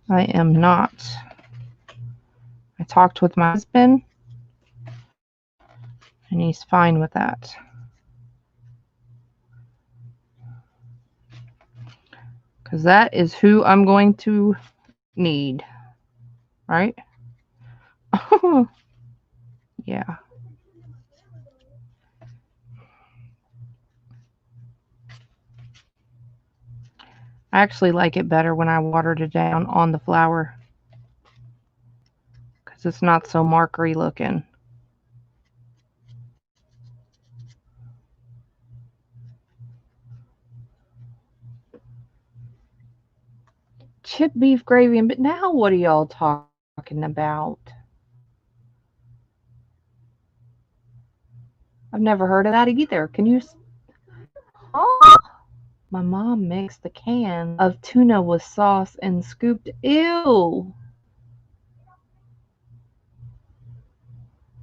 I am not. I talked with my husband, and he's fine with that. Because that is who I'm going to need. Right? Yeah. I actually like it better when I watered it down on the flour. Because it's not so markery looking. Chipped beef gravy, but now what are y'all talking about? I've never heard of that either. Can you? Oh, my mom mixed a can of tuna with sauce and scooped. Ew.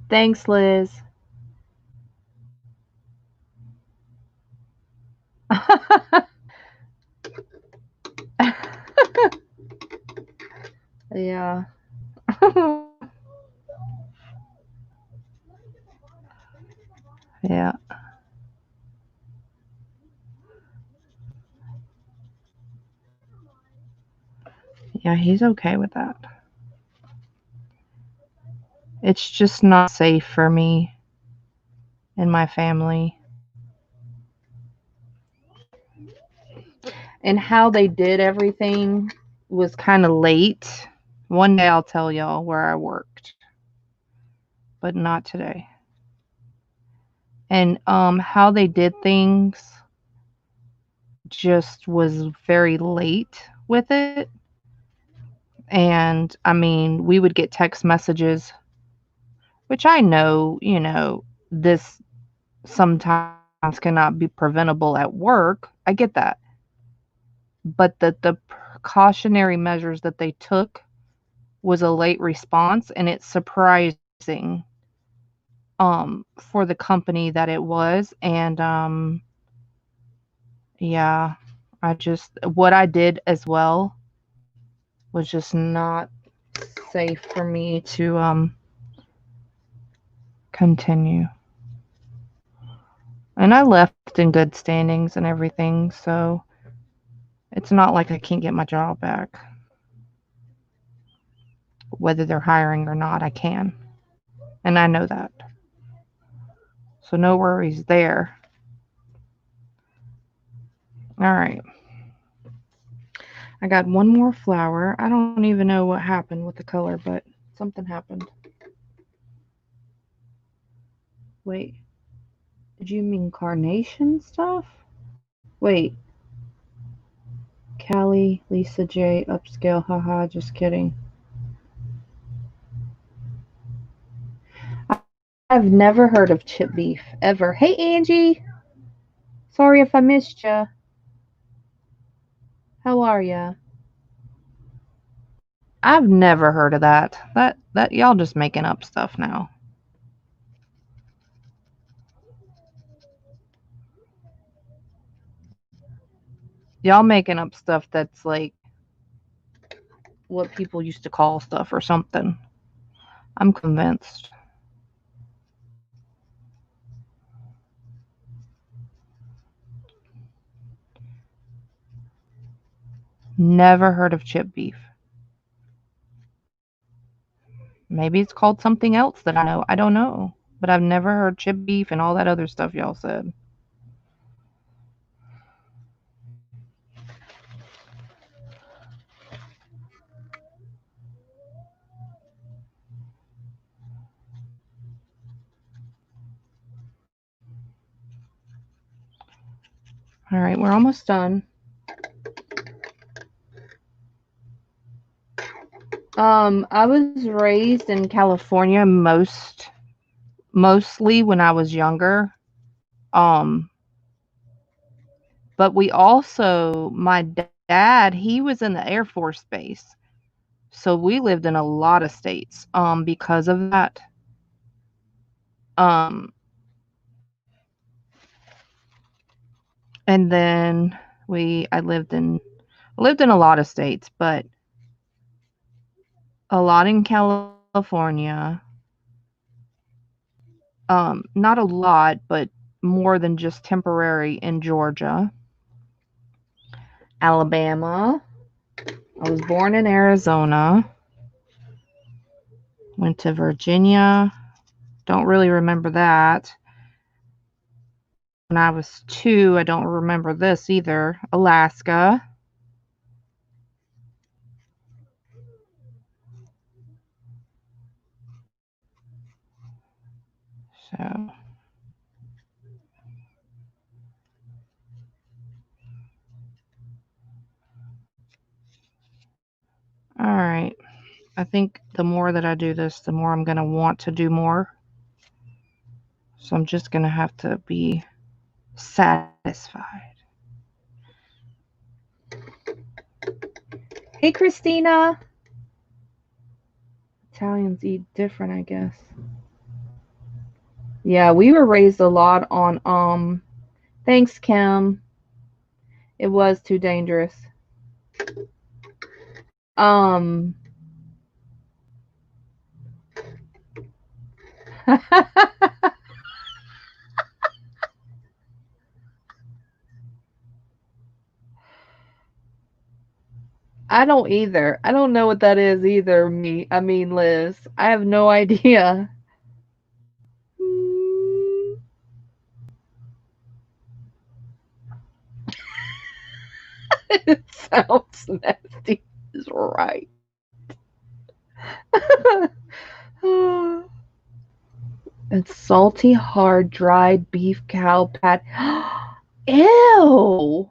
Thanks, Liz. Yeah. Yeah. Yeah, he's okay with that. It's just not safe for me and my family. And how they did everything was kind of late. One day I'll tell y'all where I worked, but not today. And how they did things just was very late with it. And I mean, we would get text messages, which I know, this sometimes cannot be preventable at work. I get that. But the precautionary measures that they took was a late response, and it's surprising for the company that it was. And yeah, what I did as well was just not safe for me to continue. And I left in good standings and everything, so it's not like I can't get my job back. Whether they're hiring or not, I can. And I know that. So no worries there. All right. I got one more flower. I don't even know what happened with the color, but something happened. Wait. Did you mean carnation stuff? Wait. Callie, Lisa J, upscale, haha, just kidding. I've never heard of chip beef, ever. Hey, Angie! Sorry if I missed ya. How are ya? I've never heard of that. That y'all just making up stuff now. Y'all making up stuff that's like what people used to call stuff or something. I'm convinced. Never heard of chip beef. Maybe it's called something else that I know. I don't know. But I've never heard chip beef and all that other stuff y'all said. All right, we're almost done. I was raised in California mostly when I was younger. Um, but we also, my dad, he was in the Air Force Base. So we lived in a lot of states because of that. Um, and then I lived in a lot of states, but a lot in California. Not a lot, but more than just temporary in Georgia, Alabama. I was born in Arizona. Went to Virginia. Don't really remember that. When I was 2, I don't remember this either. Alaska. So, all right. I think the more that I do this, the more I'm going to want to do more. So I'm just going to have to be satisfied. Hey, Christina. Italians eat different, I guess. Yeah, we were raised a lot on thanks, Kim. It was too dangerous. Um I don't either. I don't know what that is either, Liz. I have no idea. It sounds nasty. Is right. It's salty, hard, dried beef cow pat. Ew.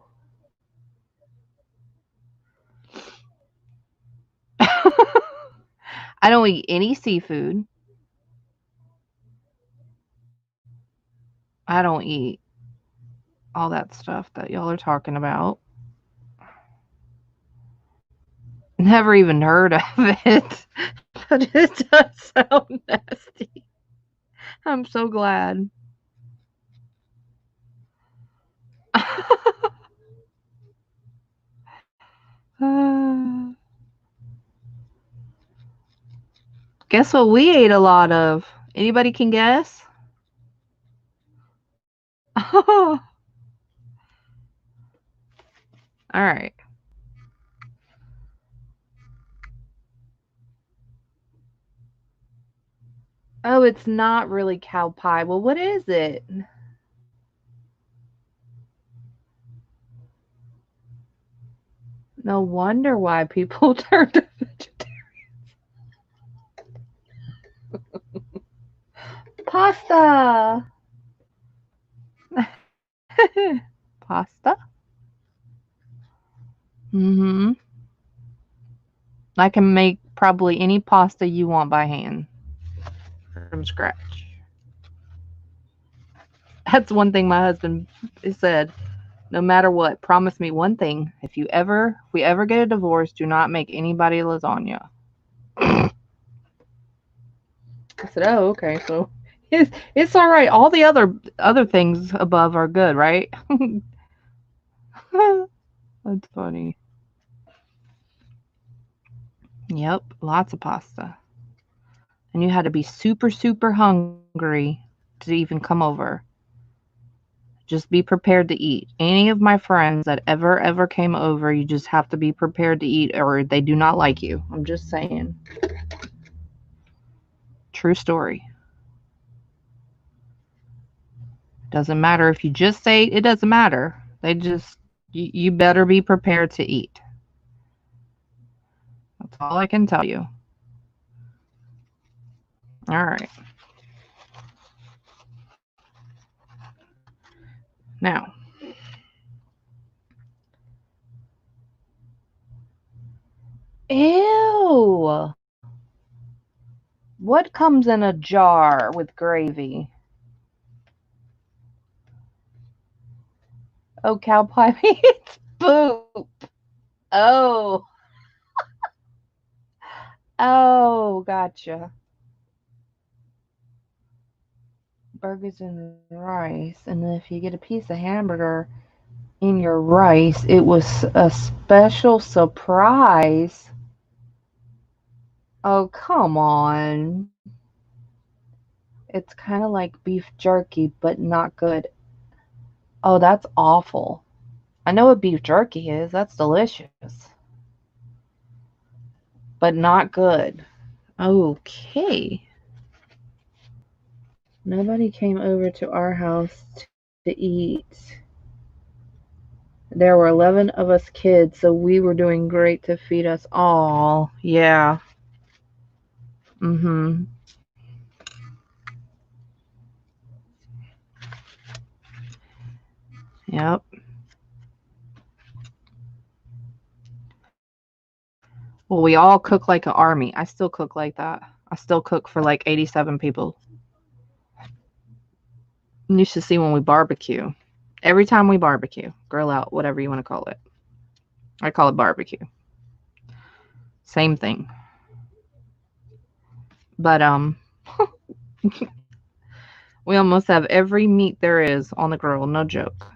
I don't eat any seafood. I don't eat all that stuff that y'all are talking about. Never even heard of it, but it does sound nasty. I'm so glad. Guess what we ate a lot of? Anybody can guess? All right. Oh, it's not really cow pie. Well, what is it? No wonder why people turned to vegetarian. Pasta. Pasta? Mm-hmm. I can make probably any pasta you want by hand from scratch. That's one thing my husband said. No matter what, promise me one thing. If we ever get a divorce, do not make anybody lasagna. I said, oh, okay. So it's all right. All the other things above are good, right? That's funny. Yep, lots of pasta. And you had to be super, super hungry to even come over. Just be prepared to eat. Any of my friends that ever came over, you just have to be prepared to eat or they do not like you. I'm just saying. True story. Doesn't matter if you just say it doesn't matter. You better be prepared to eat. That's all I can tell you. All right. Now, ew. What comes in a jar with gravy? Oh, cow pie meat. Poop. Oh. Oh, gotcha. Burgers and rice. And then if you get a piece of hamburger in your rice, it was a special surprise. Oh, come on. It's kind of like beef jerky, but not good. Oh, that's awful. I know what beef jerky is. That's delicious. But not good. Okay. Nobody came over to our house to eat. There were 11 of us kids, so we were doing great to feed us all. Yeah. Mm-hmm. Yep. Well, we all cook like an army. I still cook like that. I still cook for like 87 people. You should see when we barbecue. Every time we barbecue, grill out, whatever you want to call it. I call it barbecue. Same thing. But we almost have every meat there is on the grill, no joke.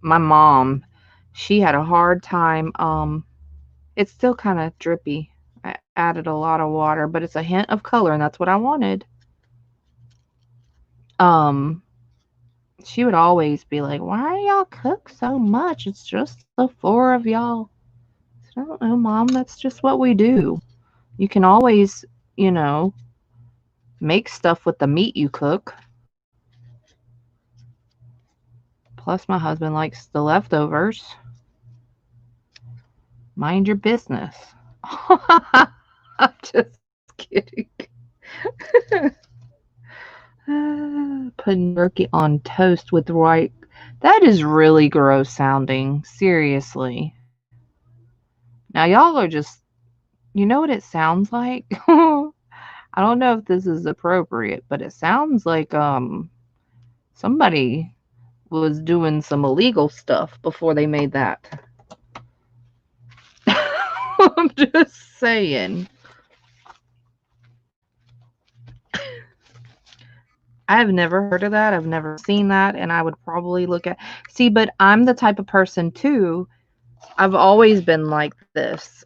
My mom, she had a hard time it's still kind of drippy. I added a lot of water, but it's a hint of color and that's what I wanted. Um she would always be like, "Why do y'all cook so much? It's just the four of y'all." I don't know, Mom. That's just what we do. You can always, you know, make stuff with the meat you cook. Plus, my husband likes the leftovers. Mind your business. I'm just kidding. Putting turkey on toast with white. That is really gross sounding. Seriously. Now, y'all are just, you know what it sounds like? I don't know if this is appropriate, but it sounds like somebody was doing some illegal stuff before they made that. I'm just saying. I've never heard of that. I've never seen that, and I would probably look at see, but I'm the type of person too. I've always been like this.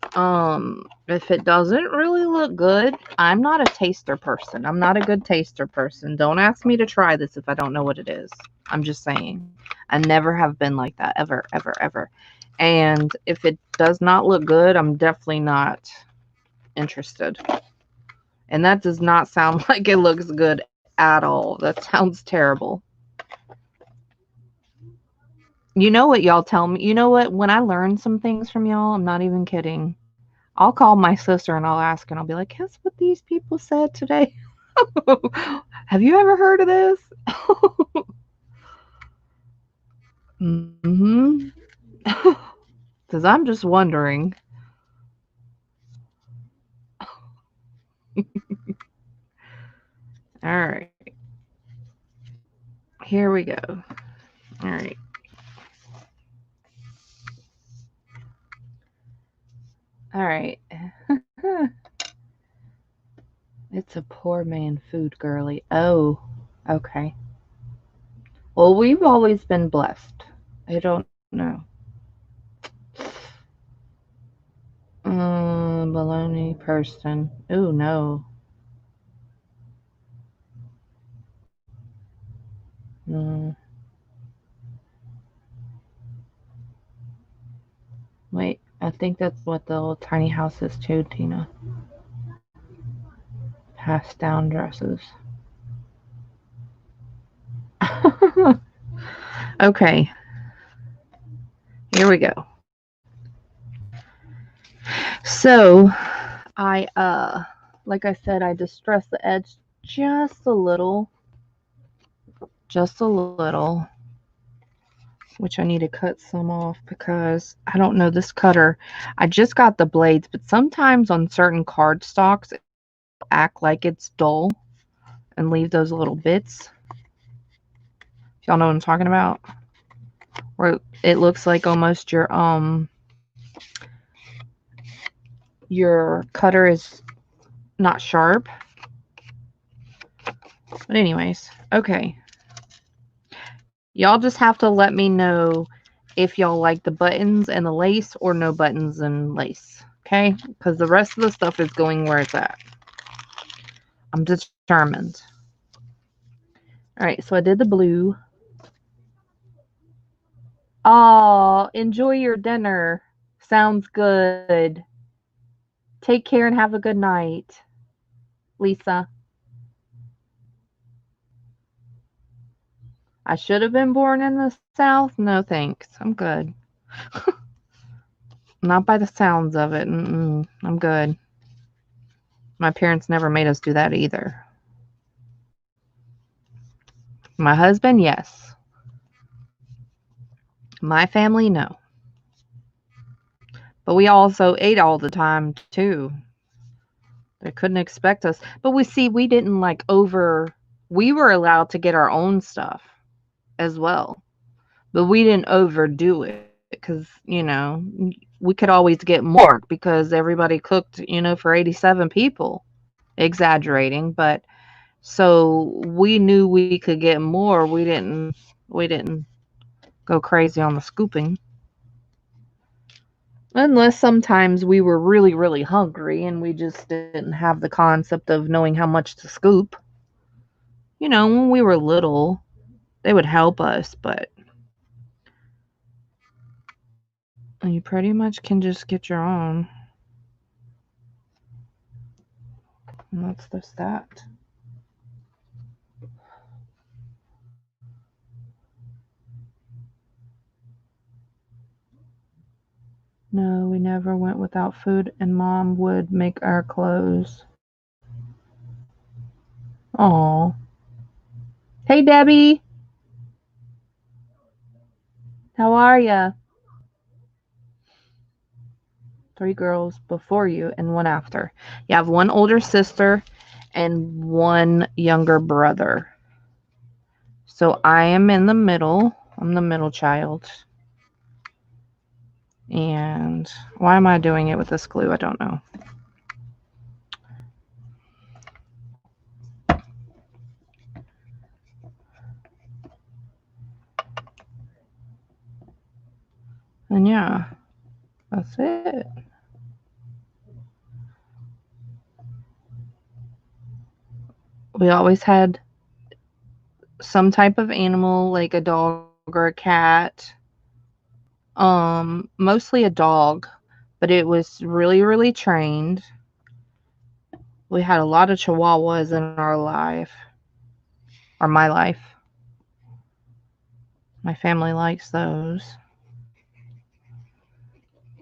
If it doesn't really look good, I'm not a taster person. I'm not a good taster person. Don't ask me to try this if I don't know what it is. I'm just saying. I never have been like that ever, ever, ever. And if it does not look good, I'm definitely not interested. And that does not sound like it looks good at all. That sounds terrible. You know what y'all tell me? You know what? When I learn some things from y'all, I'm not even kidding. I'll call my sister and I'll ask and I'll be like, guess what these people said today? Have you ever heard of this? Mm-hmm. Because I'm just wondering. All right. Here we go. All right. All right. It's a poor man food, girly. Oh, okay. Well, we've always been blessed. I don't know. Baloney person. Oh, no. Mm, wait, I think that's what the little tiny house is too, Tina. Passed down dresses. Okay, here we go. So, like I said, I distressed the edge just a little, which I need to cut some off because I don't know this cutter. I just got the blades, but sometimes on certain cardstocks, it act like it's dull and leave those little bits. Y'all know what I'm talking about? Where it looks like almost your cutter is not sharp. But anyways, okay. Y'all just have to let me know if y'all like the buttons and the lace or no buttons and lace. Okay? Because the rest of the stuff is going where it's at. I'm determined. Alright, so I did the blue. Oh, enjoy your dinner. Sounds good. Take care and have a good night, Lisa. I should have been born in the South? No, thanks. I'm good. Not by the sounds of it. I'm good. My parents never made us do that either. My husband, yes. My family, no. But we also ate all the time, too. They couldn't expect us. But we didn't we were allowed to get our own stuff as well. But we didn't overdo it because, we could always get more because everybody cooked, for 87 people. Exaggerating, but so we knew we could get more. We didn't go crazy on the scooping. Unless sometimes we were really, really hungry and we just didn't have the concept of knowing how much to scoop. When we were little, they would help us, but you pretty much can just get your own. And that's just that. No, we never went without food, and Mom would make our clothes. Aw. Hey, Debbie. How are ya? 3 girls before you and 1 after. You have 1 older sister and 1 younger brother. So I am in the middle. I'm the middle child. And why am I doing it with this glue? I don't know. And yeah. That's it. We always had some type of animal, like a dog or a cat. Mostly a dog, but it was really, really trained. We had a lot of Chihuahuas in our life, or my life. My family likes those.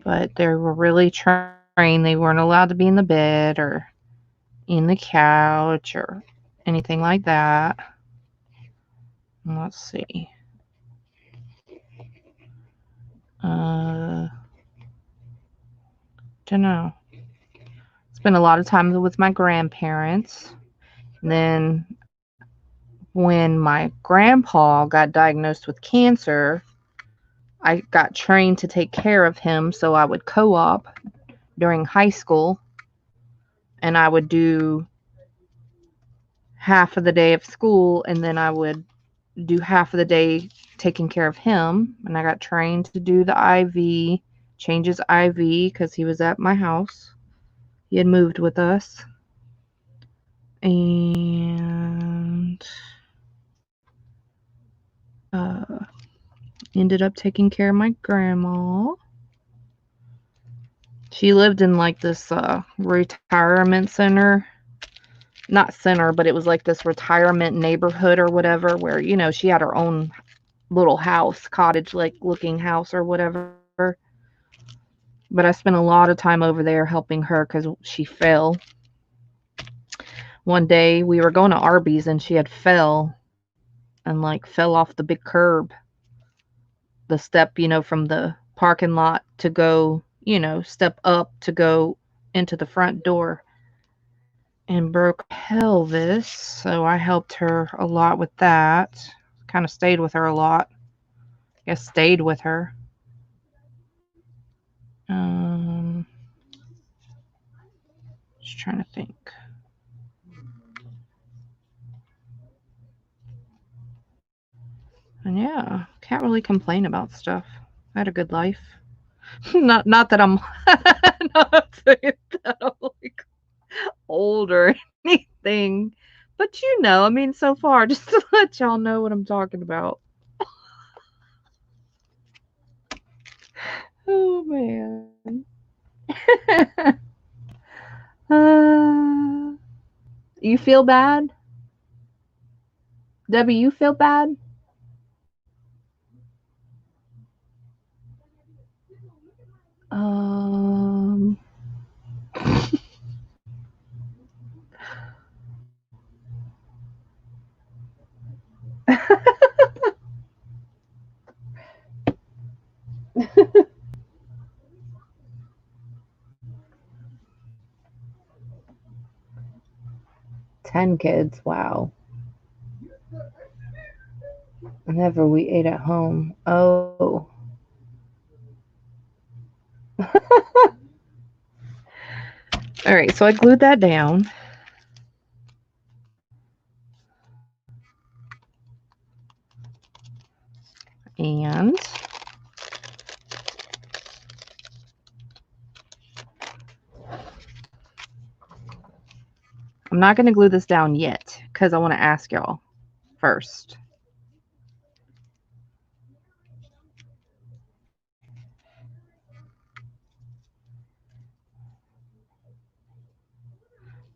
But they were really trained. They weren't allowed to be in the bed or in the couch or anything like that. Let's see. Don't know. Spent a lot of time with my grandparents. And then when my grandpa got diagnosed with cancer, I got trained to take care of him, so I would co-op during high school, and I would do half of the day of school, and then I would do half of the day taking care of him. And I got trained to do the IV, change his IV, because he was at my house. He had moved with us. And ended up taking care of my grandma. She lived in like this retirement center. Not center, but it was like this retirement neighborhood or whatever, where, you know, she had her own little house, cottage-like looking house or whatever. But I spent a lot of time over there helping her because she fell. One day we were going to Arby's and she had fell and like fell off the big curb. The step, you know, from the parking lot to go, you know, step up to go into the front door, and broke pelvis. So I helped her a lot with that. Kind of stayed with her a lot. I guess stayed with her. Just trying to think. And yeah, can't really complain about stuff. I had a good life. not that I'm not saying that I'm like old or anything, but you know, I mean, so far, just to let y'all know what I'm talking about. Oh man. You feel bad? Debbie, you feel bad? Um 10 kids, wow. Whenever we ate at home. Oh. All right, so I glued that down. And I'm not going to glue this down yet because I want to ask y'all first.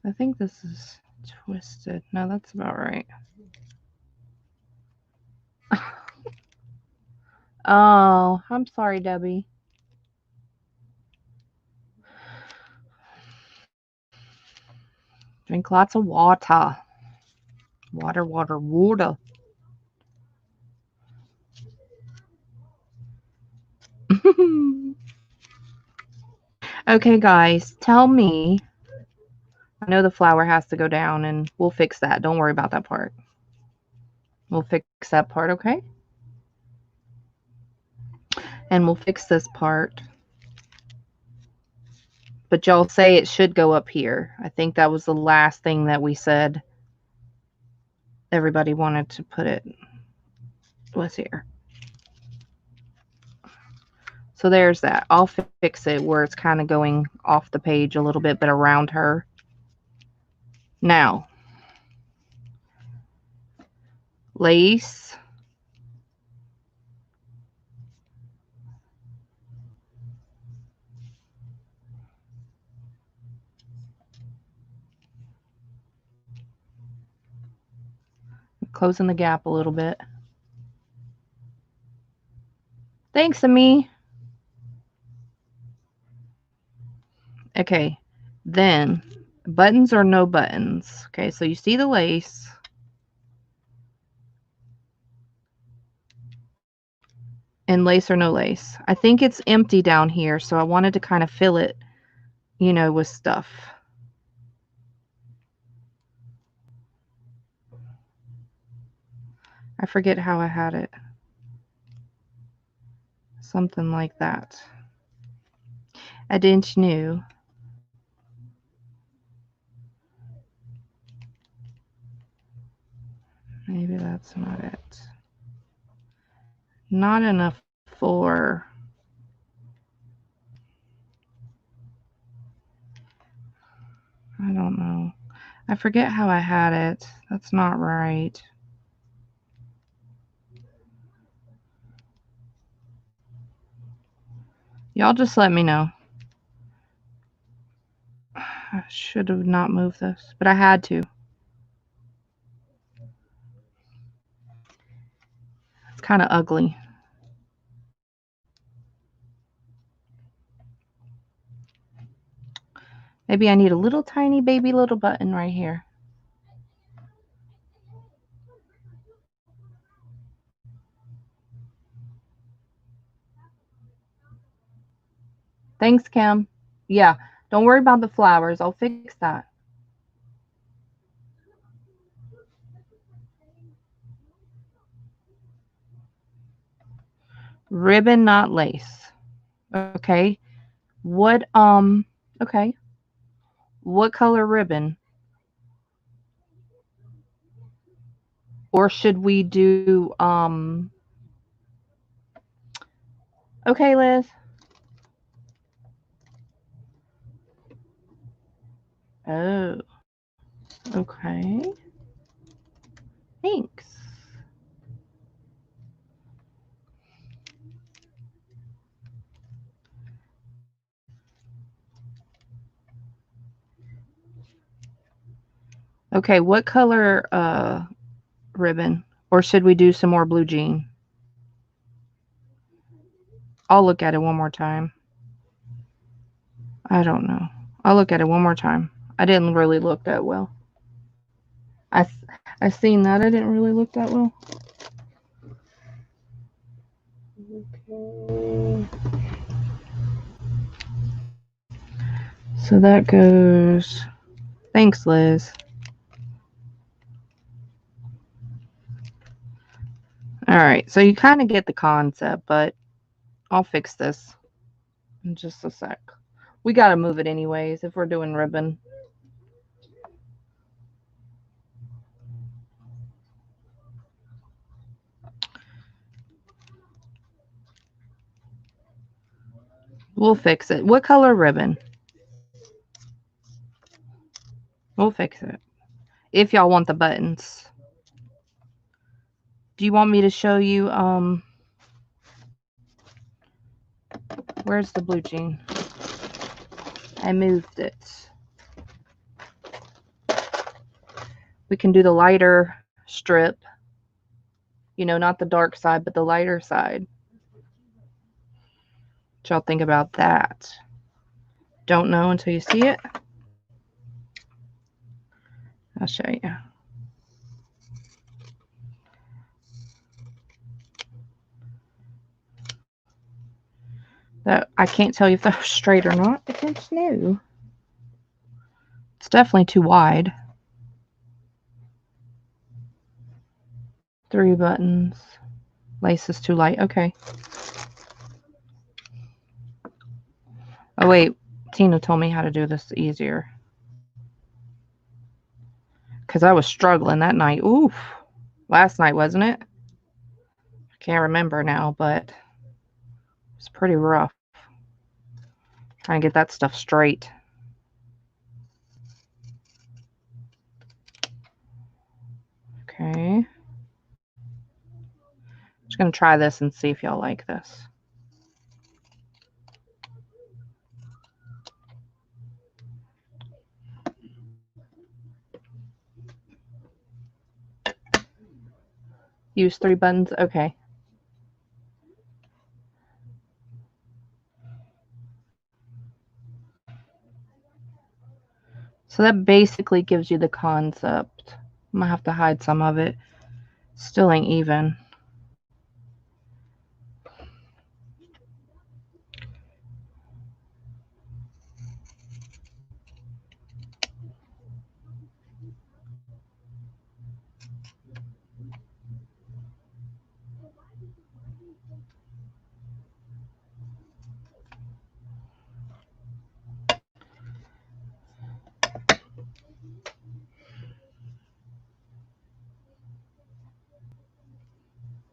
I think this is twisted. No, that's about right. Oh, I'm sorry, Debbie. Drink lots of water. Water, water, water. Okay, guys, tell me. I know the flour has to go down, and we'll fix that. Don't worry about that part. We'll fix that part, okay? And we'll fix this part. But y'all say it should go up here. I think that was the last thing that we said. Everybody wanted to put it was here. So there's that. I'll fix it where it's kind of going off the page a little bit, but around her. Now, lace. Closing the gap a little bit. Thanks, Ami. Okay, then buttons or no buttons. Okay, so you see the lace. And lace or no lace. I think it's empty down here, so I wanted to kind of fill it, you know, with stuff. I forget how I had it. Something like that. I didn't know. Maybe that's not it. Not enough for... I don't know. I forget how I had it. That's not right. Y'all just let me know. I should have not moved this, but I had to. It's kind of ugly. Maybe I need a little tiny baby little button right here. Thanks, Kim. Yeah, don't worry about the flowers. I'll fix that. Ribbon, not lace. Okay. What, okay. What color ribbon? Or should we do, okay, Liz. Oh, okay. Thanks. Okay, what color ribbon? Or should we do some more blue jean? I'll look at it one more time. I don't know. I'll look at it one more time. I didn't really look that well. I seen that. I didn't really look that well. Okay. So that goes. Thanks, Liz. All right, so you kind of get the concept, but I'll fix this in just a sec. We got to move it anyways if we're doing ribbon. We'll fix it. What color ribbon? We'll fix it. If y'all want the buttons. Do you want me to show you, where's the blue jean? I moved it. We can do the lighter strip. You know, not the dark side, but the lighter side. What y'all think about that? Don't know until you see it. I'll show you. That I can't tell you if that was straight or not because it's new. It's definitely too wide. 3 buttons. Lace is too light. Okay. Oh wait, Tina told me how to do this easier. Because I was struggling that night. Oof. Last night, wasn't it? I can't remember now, but It's pretty rough. Trying to get that stuff straight. Okay. Just going to try this and see if y'all like this. Use 3 buttons? Okay. So that basically gives you the concept. I'm going to have to hide some of it. Still ain't even.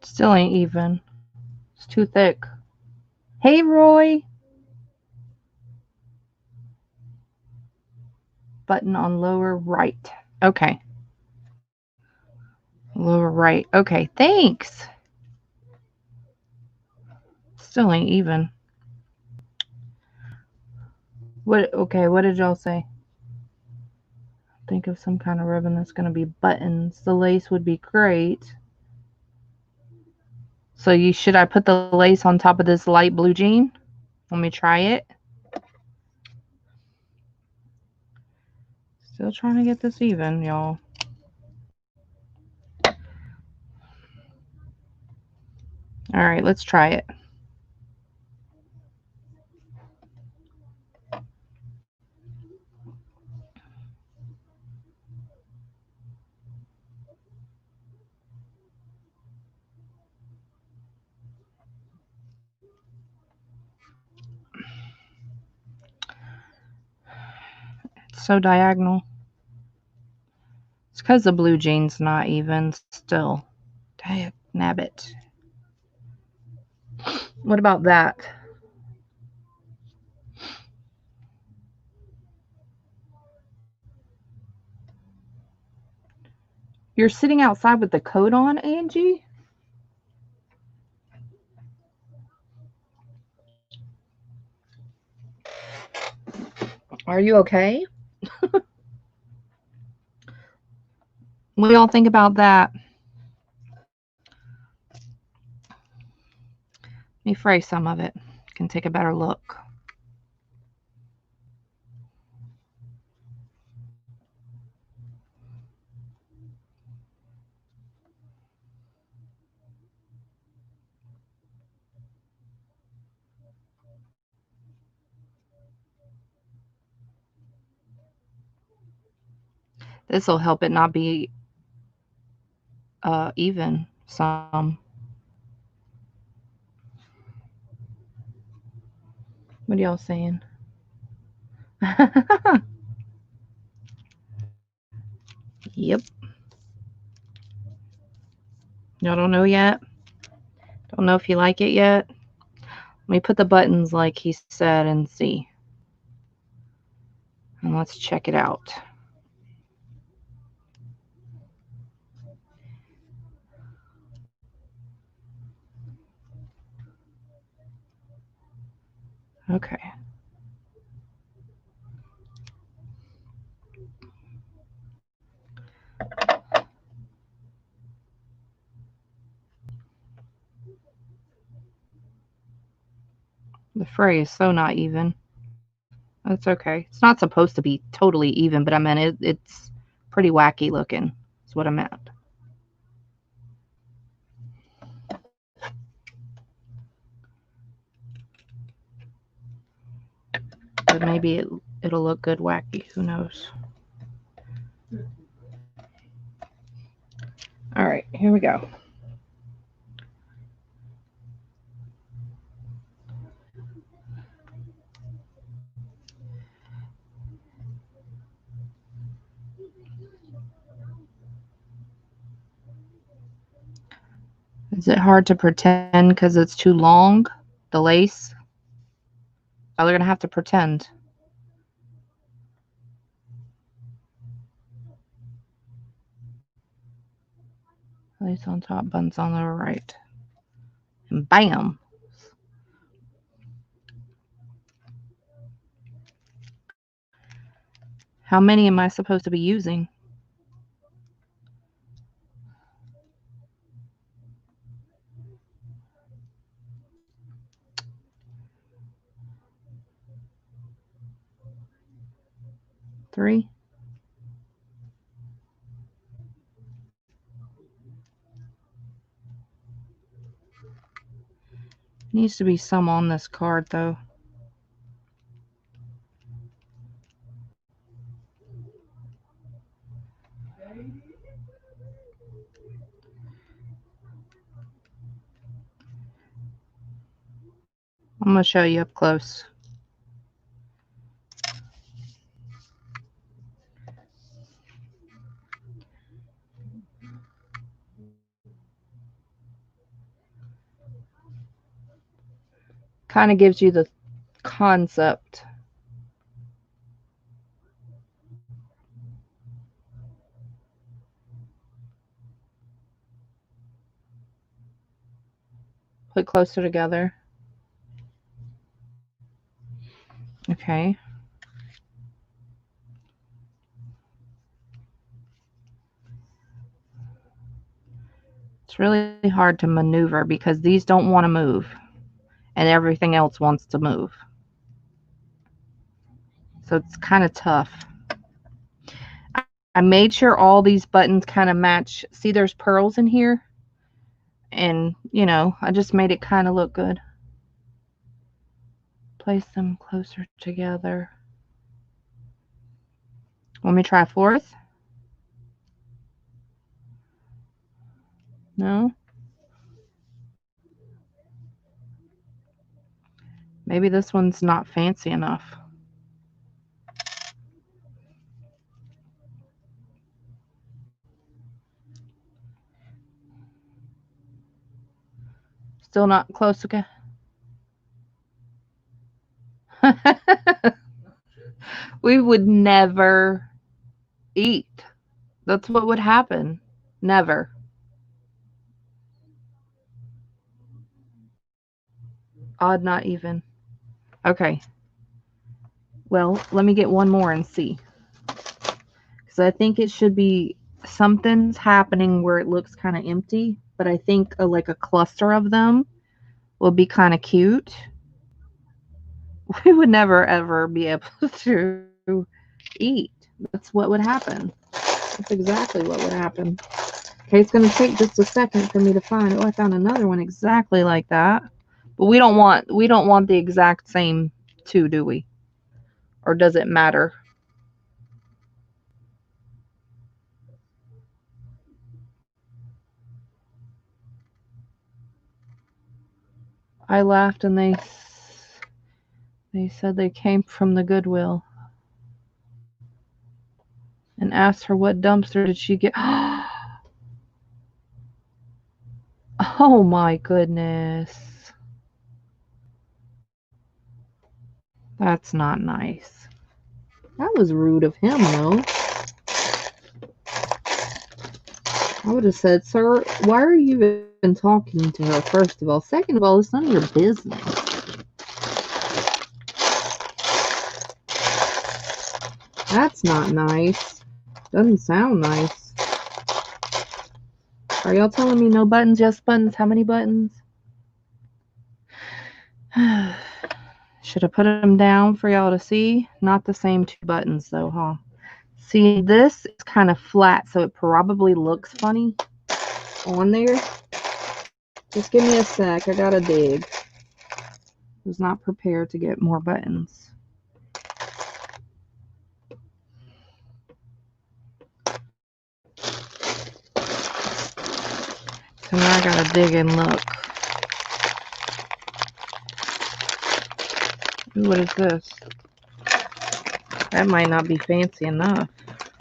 Still ain't even. It's too thick. Hey, Roy. Button on lower right. Okay. Lower right. Okay, thanks. Still ain't even. Okay, what did y'all say? Think of some kind of ribbon that's going to be buttons. The lace would be great. So should I put the lace on top of this light blue jean? Let me try it. Still trying to get this even, y'all. All right, let's try it. It's so diagonal. It's because the blue jean's not even still. Nabbit. What about that? You're sitting outside with the coat on, Angie? Are you okay? What do y'all think about that? Let me fray some of it. Can take a better look. This will help it not be even some. What are y'all saying? Yep. Y'all don't know yet? Don't know if you like it yet? Let me put the buttons like he said and see. And let's check it out. Okay. The fray is so not even. That's okay. It's not supposed to be totally even, but I meant it's pretty wacky looking. That's what I meant. But maybe it'll look good wacky. Who knows? All right, here we go. Is it hard to pretend because it's too long? The lace. Oh, they're going to have to pretend. Lace on top, buttons on the right. And bam! How many am I supposed to be using? Three. Needs to be some on this card, though. I'm going to show you up close. Kind of gives you the concept. Put closer together. Okay. It's really hard to maneuver because these don't want to move and everything else wants to move. So it's kind of tough. I made sure all these buttons kind of match. See, there's pearls in here. And, you know, I just made it kind of look good. Place them closer together. Want me to try fourth? No? Maybe this one's not fancy enough. Still not close, okay? We would never eat. That's what would happen. Never. Odd, not even. Okay. Well, let me get one more and see. Because I think it should be something's happening where it looks kind of empty. But I think like a cluster of them will be kind of cute. We would never, ever be able to eat. That's what would happen. That's exactly what would happen. Okay, it's going to take just a second for me to find. Oh, I found another one exactly like that. But we don't want the exact same two, do we? Or does it matter? I laughed and they said they came from the Goodwill. And asked her what dumpster did she get. Oh my goodness. That's not nice. That was rude of him, though. I would have said, sir, why are you even talking to her, first of all? Second of all, it's none of your business. That's not nice. Doesn't sound nice. Are y'all telling me no buttons, yes buttons? How many buttons? Should have put them down for y'all to see. Not the same two buttons, though, huh? See, this is kind of flat, so it probably looks funny on there. Just give me a sec. I gotta dig. Was not prepared to get more buttons. So now I gotta dig and look. Ooh, what is this? That might not be fancy enough.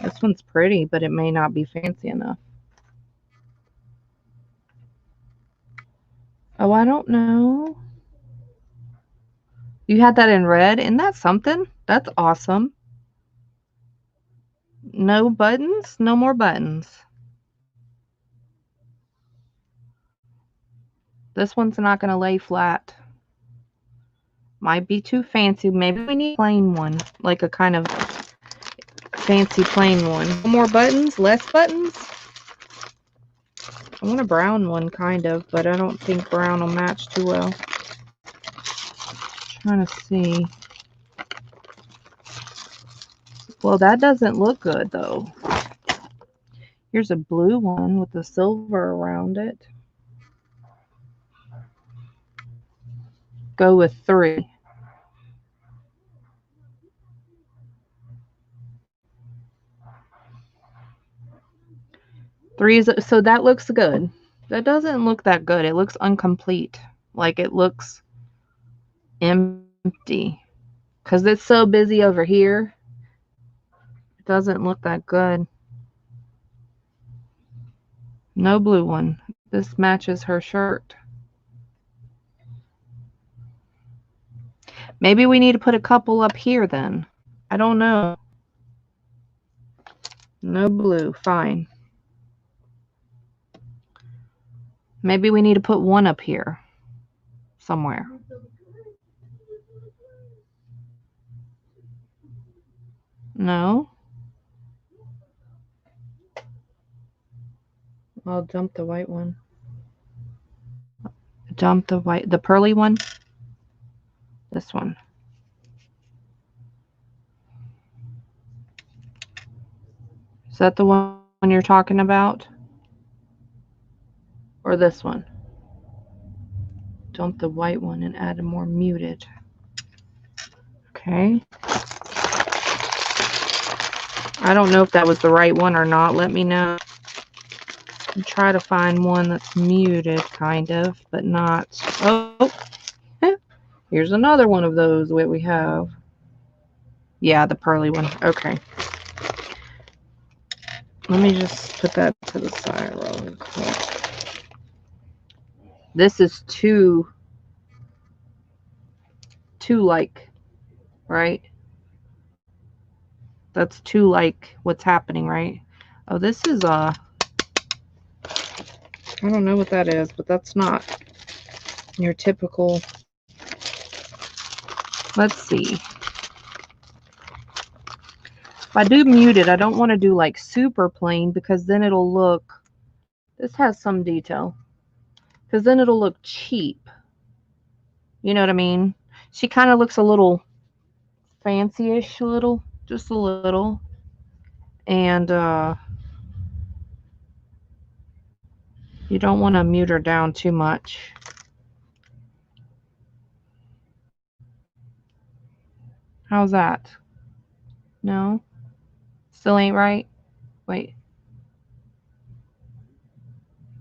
This one's pretty, but it may not be fancy enough. Oh, I don't know. You had that in red? Isn't that something? That's awesome. No buttons? No more buttons. This one's not going to lay flat. Might be too fancy. Maybe we need a plain one, like a kind of fancy plain one. No more buttons? Less buttons? I want a brown one, kind of, but I don't think brown will match too well. Trying to see. Well, that doesn't look good, though. Here's a blue one with the silver around it. Go with 3. Three is, so that looks good. That doesn't look that good. It looks incomplete. Like it looks empty. Because it's so busy over here. It doesn't look that good. No blue one. This matches her shirt. Maybe we need to put a couple up here then. I don't know. No blue. Fine. Maybe we need to put one up here somewhere. No. I'll dump the white one. Dump the white, the pearly one. This one. Is that the one you're talking about? Or this one? Dump the white one and add a more muted. Okay. I don't know if that was the right one or not. Let me know. And try to find one that's muted, kind of, but not. Oh, here's another one of those that we have. Yeah, the pearly one. Okay. Let me just put that to the side real quick. This is too like, right? That's too like what's happening, right? Oh, this is I don't know what that is, but that's not your typical. Let's see. If I do muted, I don't want to do like super plain because then it'll look, this has some detail, because then it'll look cheap. You know what I mean? She kind of looks a little fancy-ish, just a little. And you don't want to mute her down too much. How's that? No? Still ain't right? Wait.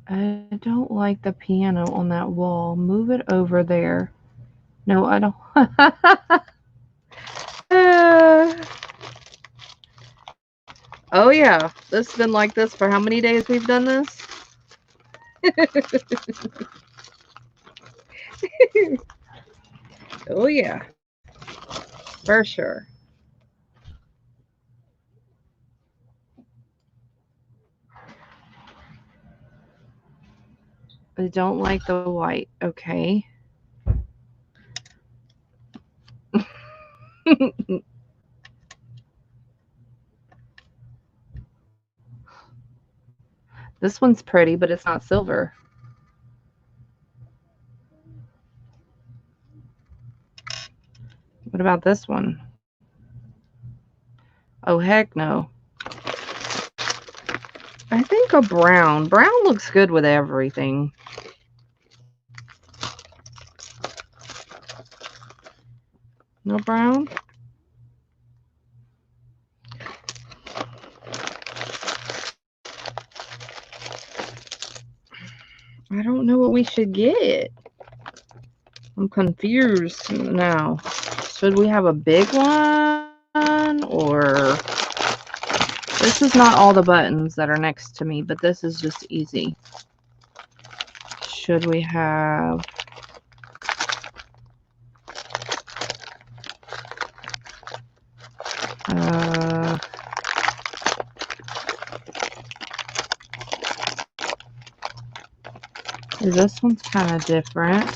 I don't like the piano on that wall. Move it over there. No, I don't. Oh, yeah. This has been like this for how many days we've done this? Oh, yeah. For sure. I don't like the white. Okay. This one's pretty, but it's not silver. What about this one? Oh, heck no. I think a brown. Brown looks good with everything. No brown? I don't know what we should get. I'm confused now. Should we have a big one or... This is not all the buttons that are next to me, but this is just easy. Should we have... This one's kind of different.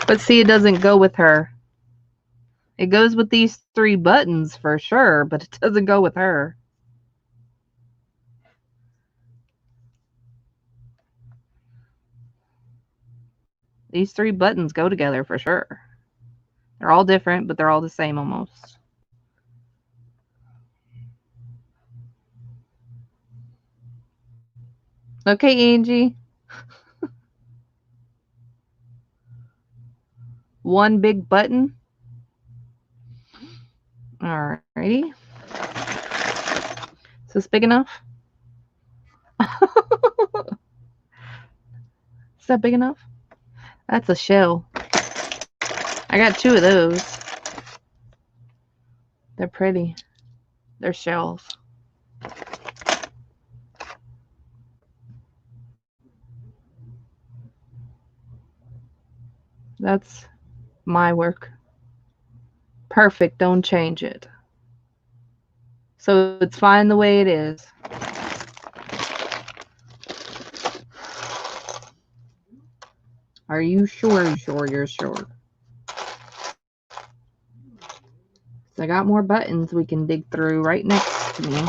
But see, it doesn't go with her. It goes with these 3 buttons for sure, but it doesn't go with her. These 3 buttons go together for sure. They're all different, but they're all the same almost. Okay, Angie. One big button. Alrighty. Is this big enough? Is that big enough? That's a shell. I got 2 of those. They're pretty. They're shells. That's my work. Perfect. Don't change it. So it's fine the way it is. Are you sure? You're sure? So I got more buttons we can dig through right next to me.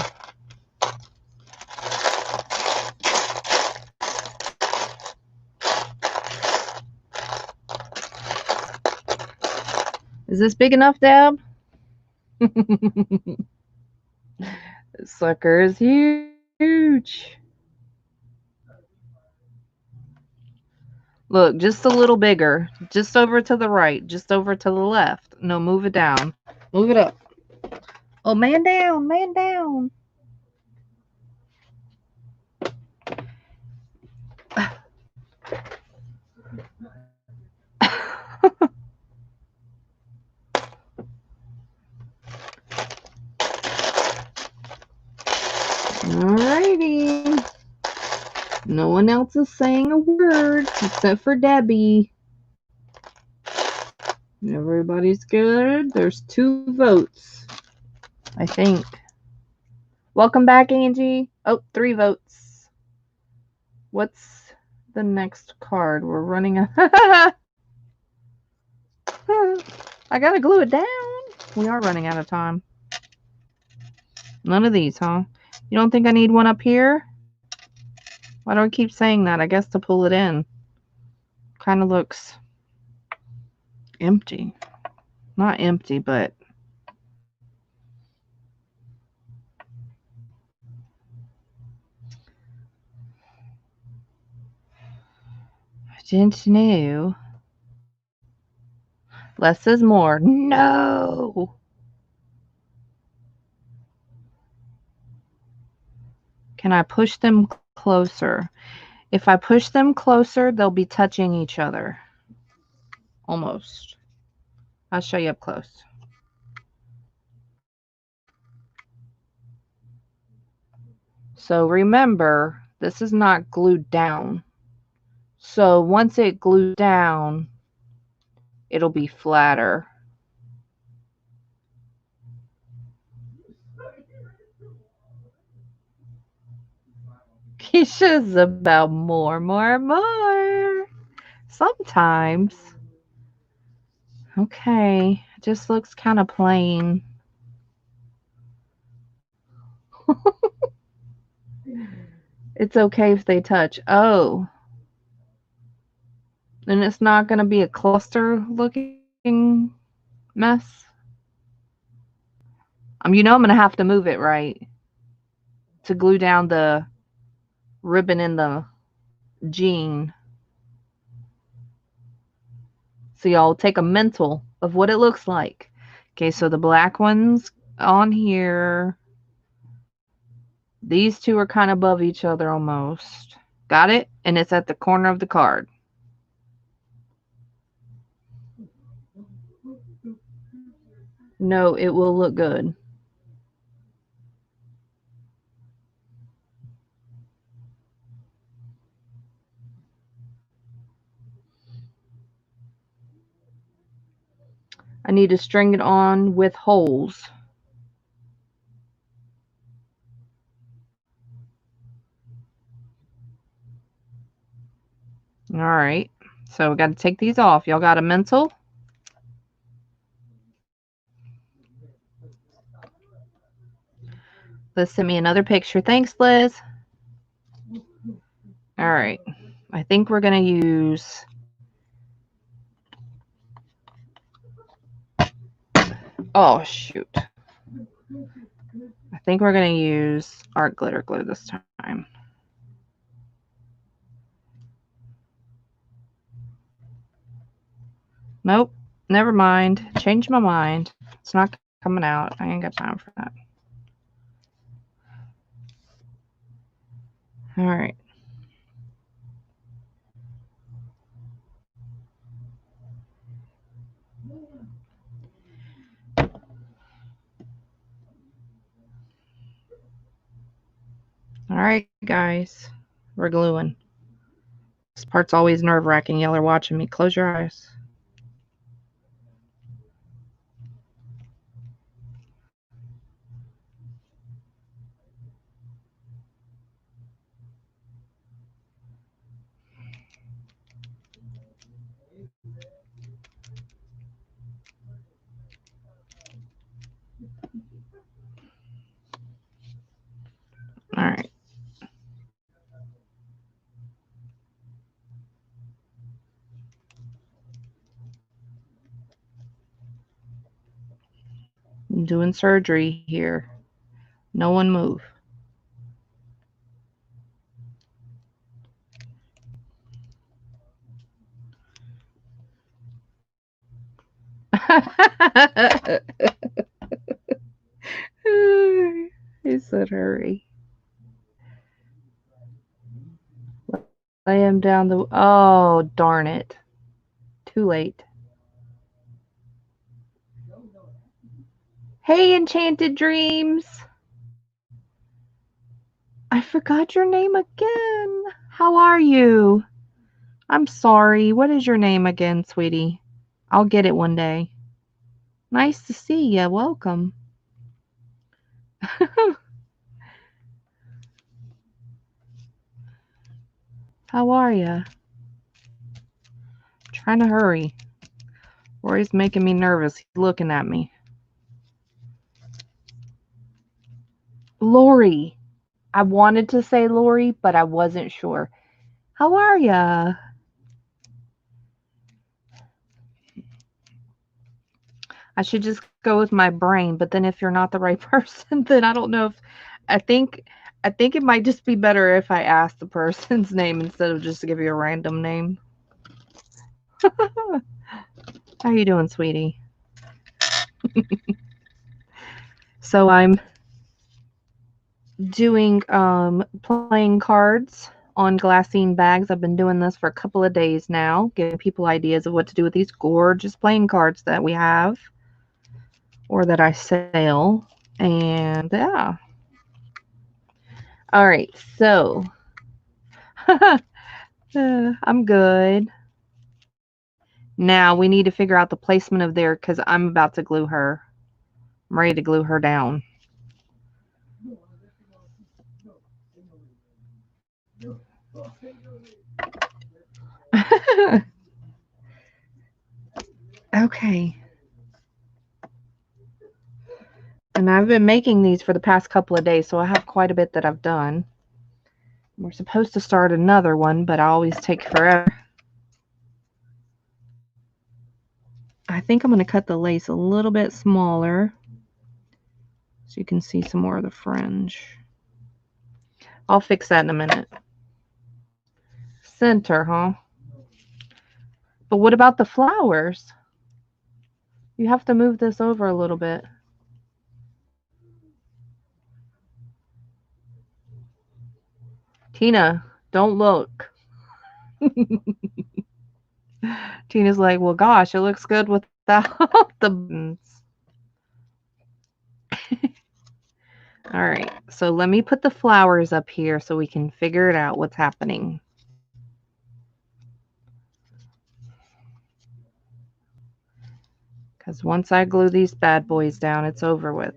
Is this big enough, Deb? This sucker is huge. Look, just a little bigger. Just over to the right. Just over to the left. No, move it down. Move it up. Oh, man down. Man down. Alrighty. No one else is saying a word except for Debbie. Everybody's good. There's 2 votes, I think. Welcome back, Angie. Oh, 3 votes. What's the next card? We're running a... I gotta glue it down. We are running out of time. None of these, huh? You don't think I need one up here? Why do I keep saying that? I guess to pull it in. Kind of looks empty. Not empty, but... I didn't know. Less is more. No! Can I push them closer? If I push them closer, they'll be touching each other. Almost. I'll show you up close. So remember, this is not glued down. So once it glued down, it'll be flatter. Keisha's about more. Sometimes. Okay, it just looks kind of plain. It's okay if they touch. Oh. Then it's not going to be a cluster looking mess. You know I'm going to have to move it, right? To glue down the ribbon in the jean. So y'all take a mental of what it looks like. Okay, so the black one's on here. These 2 are kind of above each other almost. Got it? And it's at the corner of the card. No, it will look good. I need to string it on with holes. All right. So we got to take these off. Y'all got a mental? Liz sent me another picture. Thanks, Liz. All right. I think we're going to use... Oh, shoot. I think we're going to use art glitter glue this time. Nope. Never mind. Changed my mind. It's not coming out. I ain't got time for that. All right. All right, guys. We're gluing. This part's always nerve-wracking. Y'all are watching me. Close your eyes. All right. I'm doing surgery here. No one move. He said hurry. Lay him down the... Oh, darn it. Too late. Hey, Enchanted Dreams. I forgot your name again. How are you? I'm sorry. What is your name again, sweetie? I'll get it one day. Nice to see you. Welcome. How are you? Trying to hurry. Rory's making me nervous. He's looking at me. Lori. I wanted to say Lori, but I wasn't sure. How are ya? I should just go with my brain, but then if you're not the right person, then I don't know if... I think it might just be better if I ask the person's name instead of just to give you a random name. How you doing, sweetie? So I'm doing playing cards on glassine bags. I've been doing this for a couple of days now, giving people ideas of what to do with these gorgeous playing cards that we have or that I sell. And yeah. All right, so I'm good. Now we need to figure out the placement of there because I'm about to glue her. I'm ready to glue her down. Okay. And I've been making these for the past couple of days, so I have quite a bit that I've done. We're supposed to start another one, but I always take forever. I think I'm going to cut the lace a little bit smaller so you can see some more of the fringe. I'll fix that in a minute. Center, huh? But what about the flowers? You have to move this over a little bit. Tina, don't look. Tina's like, well, gosh, it looks good without the buttons. All right, so let me put the flowers up here so we can figure it out what's happening. Because once I glue these bad boys down, it's over with.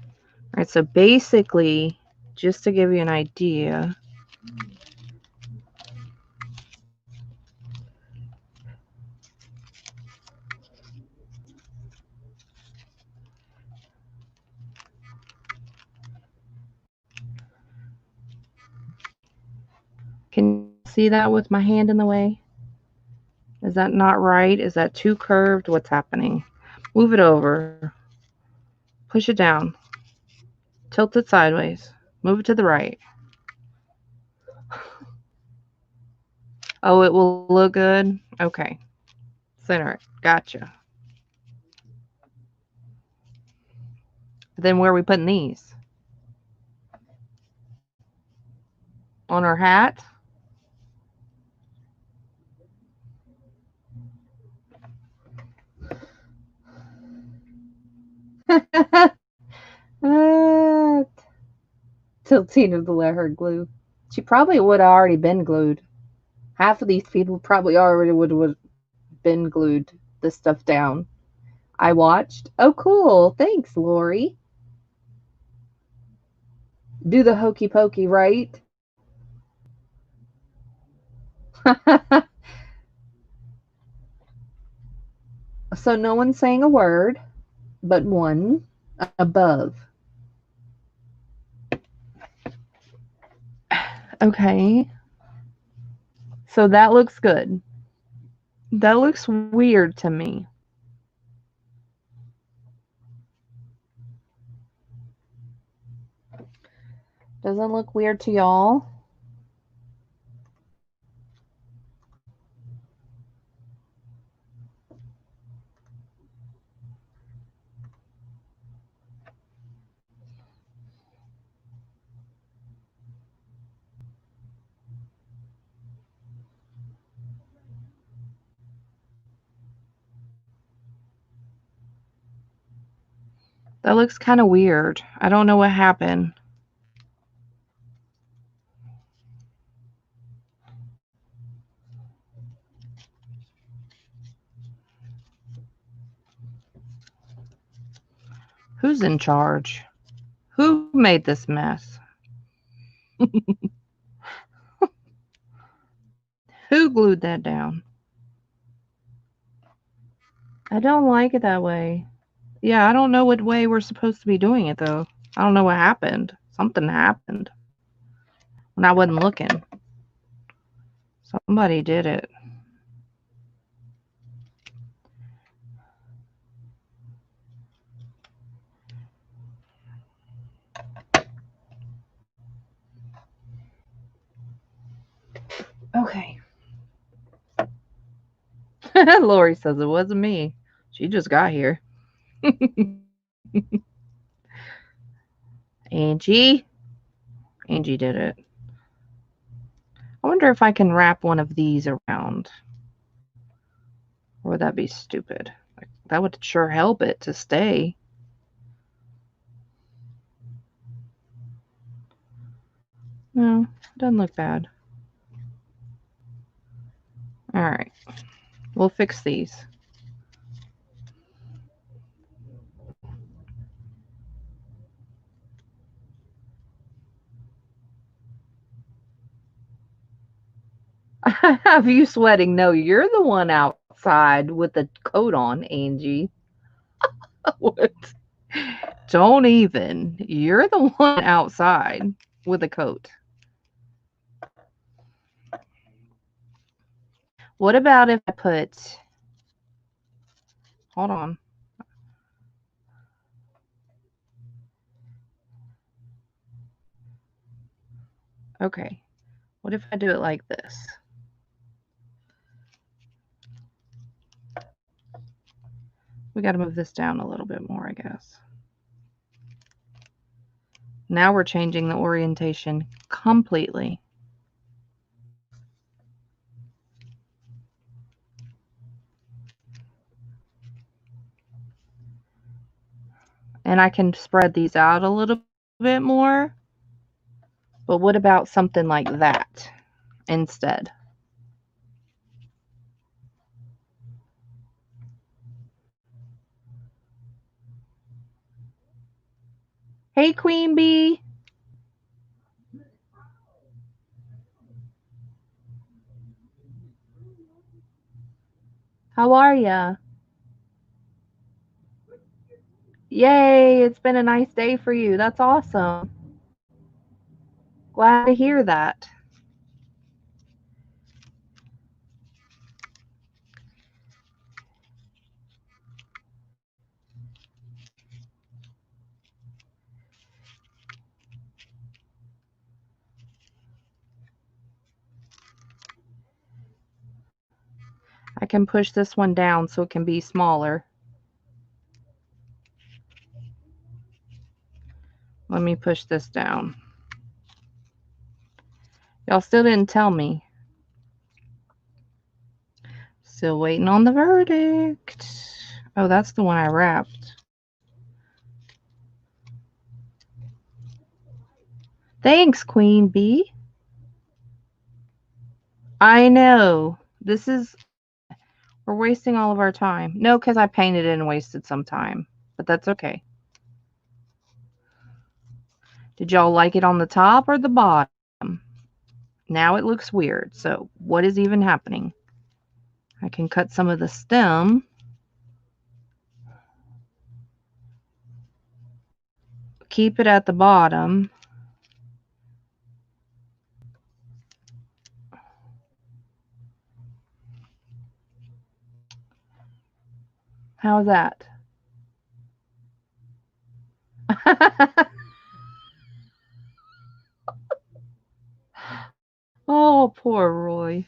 All right, so basically, just to give you an idea, can you see that with my hand in the way? Is that not right? Is that too curved? What's happening? Move it over. Push it down. Tilt it sideways. Move it to the right. Oh, it will look good? Okay. Center it. Gotcha. Then where are we putting these? On our hat? Till Tina to let her glue. She probably would have already been glued. Half of these people probably already would have been glued this stuff down. I watched. Oh, cool. Thanks, Lori. Do the hokey pokey, right? So no one's saying a word, but one above. Okay. So that looks good. That looks weird to me. Doesn't look weird to y'all? That looks kind of weird. I don't know what happened. Who's in charge? Who made this mess? Who glued that down? I don't like it that way. Yeah, I don't know what way we're supposed to be doing it, though. I don't know what happened. Something happened when I wasn't looking. Somebody did it. Okay. Lori says it wasn't me. She just got here. Angie? Angie did it. I wonder if I can wrap one of these around. Or would that be stupid? Like, that would sure help it to stay. No, doesn't look bad. All right. We'll fix these. Have you sweating? No, you're the one outside with the coat on, Angie. What? Don't even. You're the one outside with a coat. What about if I put... Hold on. Okay. What if I do it like this? We got to move this down a little bit more, I guess. Now we're changing the orientation completely. And I can spread these out a little bit more. But what about something like that instead? Hey, Queen Bee. How are ya? Yay, it's been a nice day for you. That's awesome. Glad to hear that. I can push this one down so it can be smaller. Let me push this down. Y'all still didn't tell me. Still waiting on the verdict. Oh, that's the one I wrapped. Thanks, Queen Bee. I know. We're wasting all of our time. No, because I painted it and wasted some time. But that's okay. Did y'all like it on the top or the bottom? Now it looks weird. So what is even happening? I can cut some of the stem. Keep it at the bottom. How's that? Oh, poor Roy.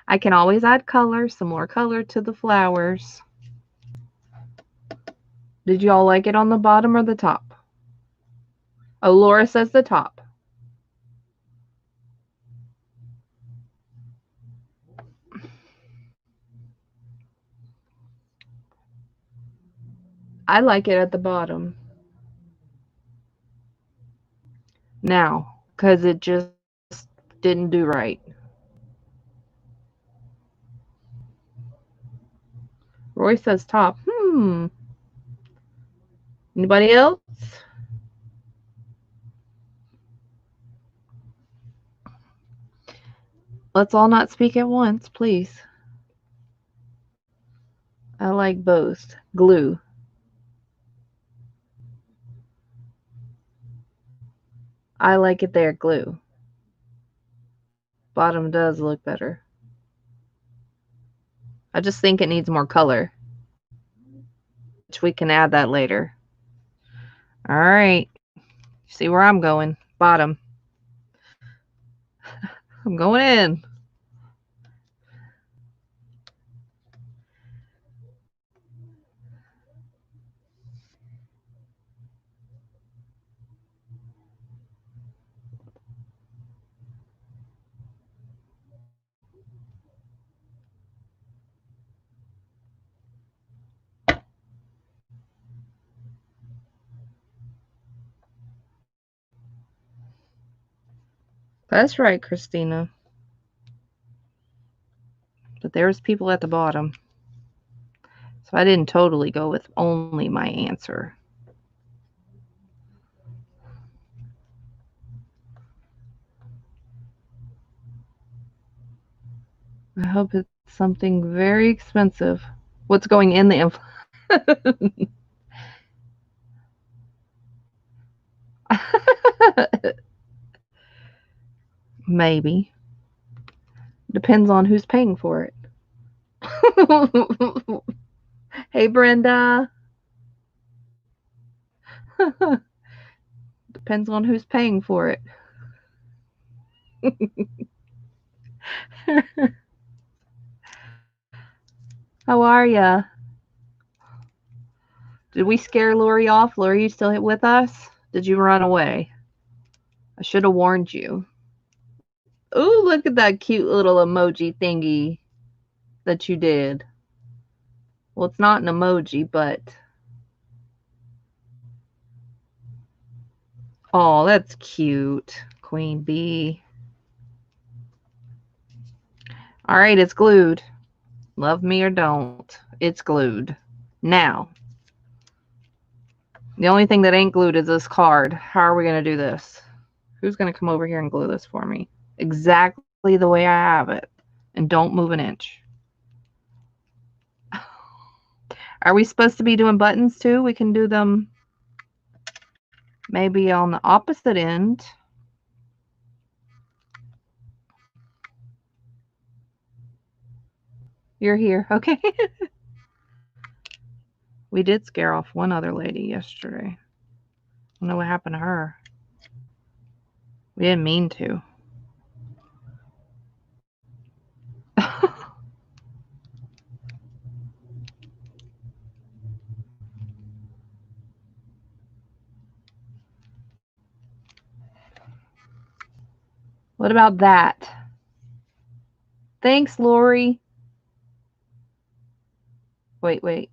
I can always add color, some more color to the flowers. Did y'all like it on the bottom or the top? Oh, Laura says the top. I like it at the bottom. Now, because it just didn't do right. Roy says top. Anybody else? Let's all not speak at once, please. I like both. Glue. I like it there, glue. Bottom does look better. I just think it needs more color. Which we can add that later. All right. See where I'm going. Bottom. I'm going in. That's right, Christina. But there's people at the bottom. So I didn't totally go with only my answer. I hope it's something very expensive. What's going in the envelope? Maybe. Depends on who's paying for it. Hey, Brenda. Depends on who's paying for it. How are ya? Did we scare Lori off? Lori, you still with us? Did you run away? I should have warned you. Ooh, look at that cute little emoji thingy that you did. Well, it's not an emoji, but... Oh, that's cute. Queen Bee. All right, it's glued. Love me or don't. It's glued. Now, The only thing that ain't glued is this card. How are we going to do this? Who's going to come over here and glue this for me? Exactly the way I have it. And don't move an inch. Are we supposed to be doing buttons too? We can do them maybe on the opposite end. You're here. Okay. We did scare off one other lady yesterday. I don't know what happened to her. We didn't mean to. What about that? Thanks, Lori. Wait.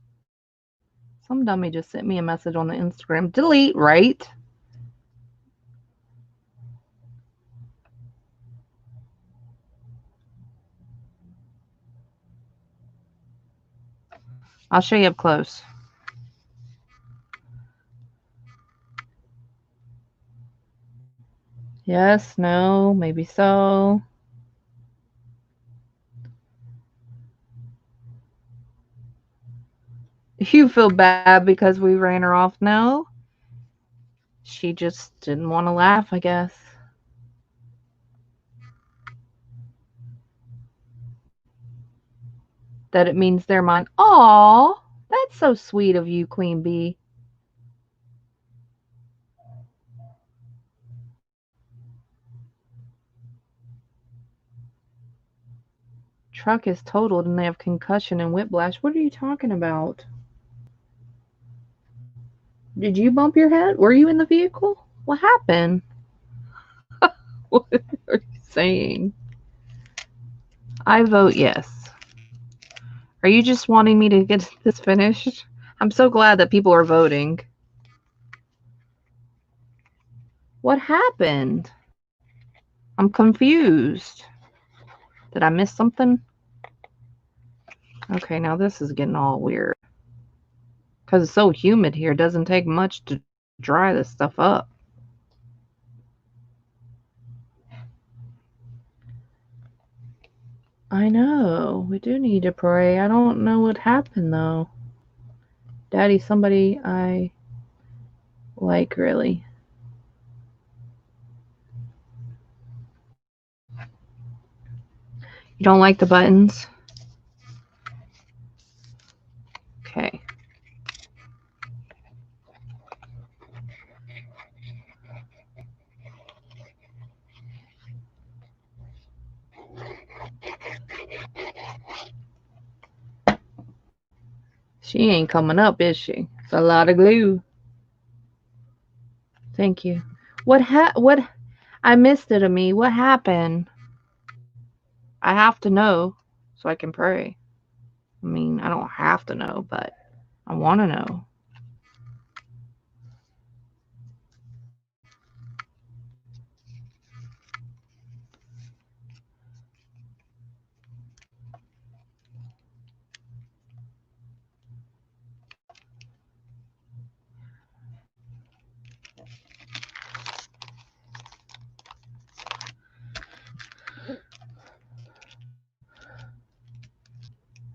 Some dummy just sent me a message on the Instagram. Delete, right? I'll show you up close. Yes, no, maybe so. You feel bad because we ran her off? No. She just didn't want to laugh, I guess. That it means they're mine. Aw, that's so sweet of you, Queen Bee. Truck is totaled and they have concussion and whiplash. What are you talking about? Did you bump your head? Were you in the vehicle? What happened? What are you saying? I vote yes. Are you just wanting me to get this finished? I'm so glad that people are voting. What happened? I'm confused. Did I miss something? Okay, now this is getting all weird. Because it's so humid here, it doesn't take much to dry this stuff up. I know. We do need to pray. I don't know what happened, though. Daddy, somebody I like, really. You don't like the buttons? Okay. She ain't coming up, is she? It's a lot of glue. Thank you. What I missed it, Ami. What happened? I have to know so I can pray. I mean, I don't have to know, but I want to know.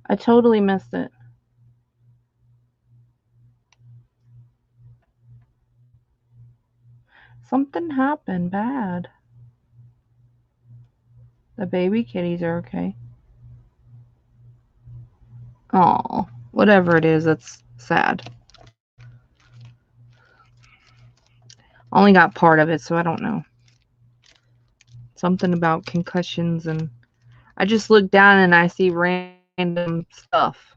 I totally missed it. Something happened bad. The baby kitties are okay. Oh, whatever it is, that's sad. Only got part of it, so I don't know. Something about concussions, and I just look down and I see random stuff.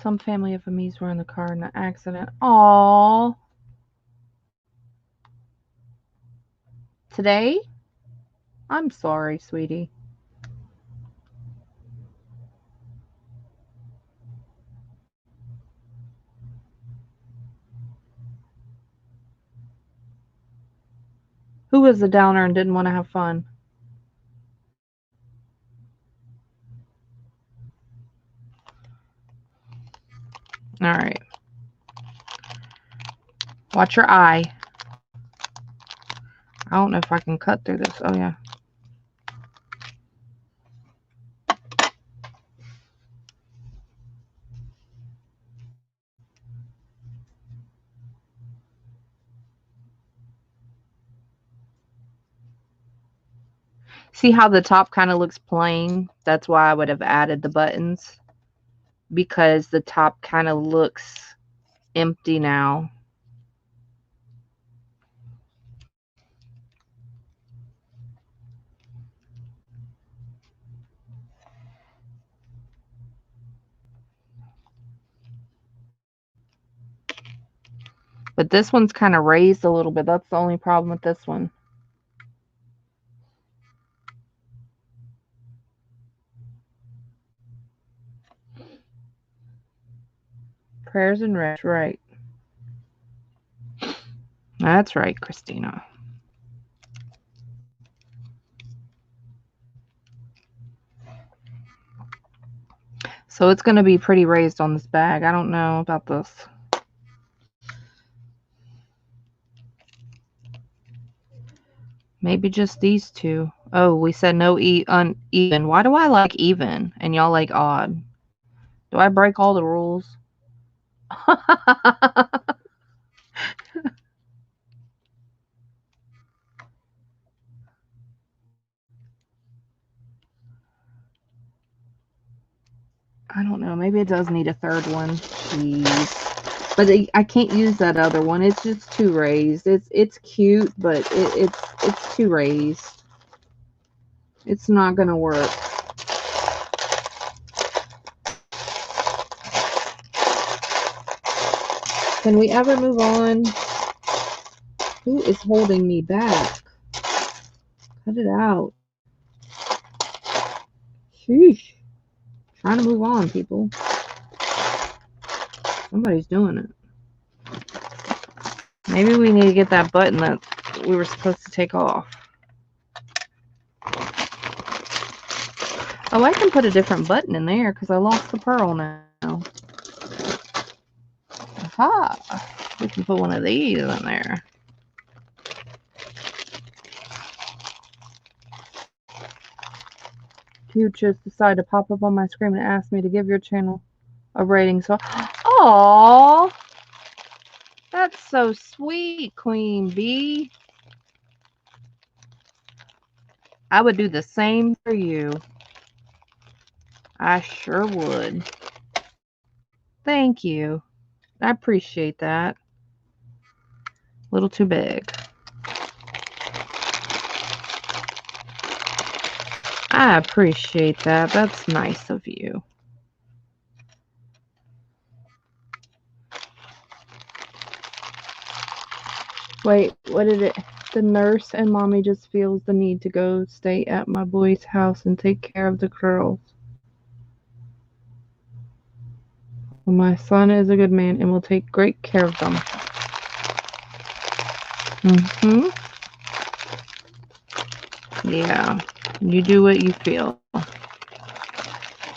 Some family of Amis were in the car in an accident. Aww. Today? I'm sorry, sweetie. Who was the downer and didn't want to have fun? All right. Watch your eye. I don't know if I can cut through this. Oh, yeah. See how the top kind of looks plain? That's why I would have added the buttons, because the top kind of looks empty now. But this one's kind of raised a little bit. That's the only problem with this one. Prayers and rest, right. That's right, Christina. So it's going to be pretty raised on this bag. I don't know about this. Maybe just these two. Oh, we said no uneven. Why do I like even and y'all like odd? Do I break all the rules? I don't know. Maybe it does need a third one. Jeez. But I can't use that other one. It's just too raised. It's cute, but it's too raised. It's not gonna work. Can we ever move on? Who is holding me back? Cut it out. Sheesh. Trying to move on, people. Somebody's doing it. Maybe we need to get that button that we were supposed to take off. Oh, I can put a different button in there because I lost the pearl now. Aha! We can put one of these in there. You just decided to pop up on my screen and ask me to give your channel a rating. So, aww, that's so sweet, Queen Bee. I would do the same for you. I sure would. Thank you. I appreciate that. A little too big. I appreciate that. That's nice of you. Wait, what did it? The nurse and mommy just feels the need to go stay at my boy's house and take care of the girls. My son is a good man and will take great care of them. Yeah, you do what you feel.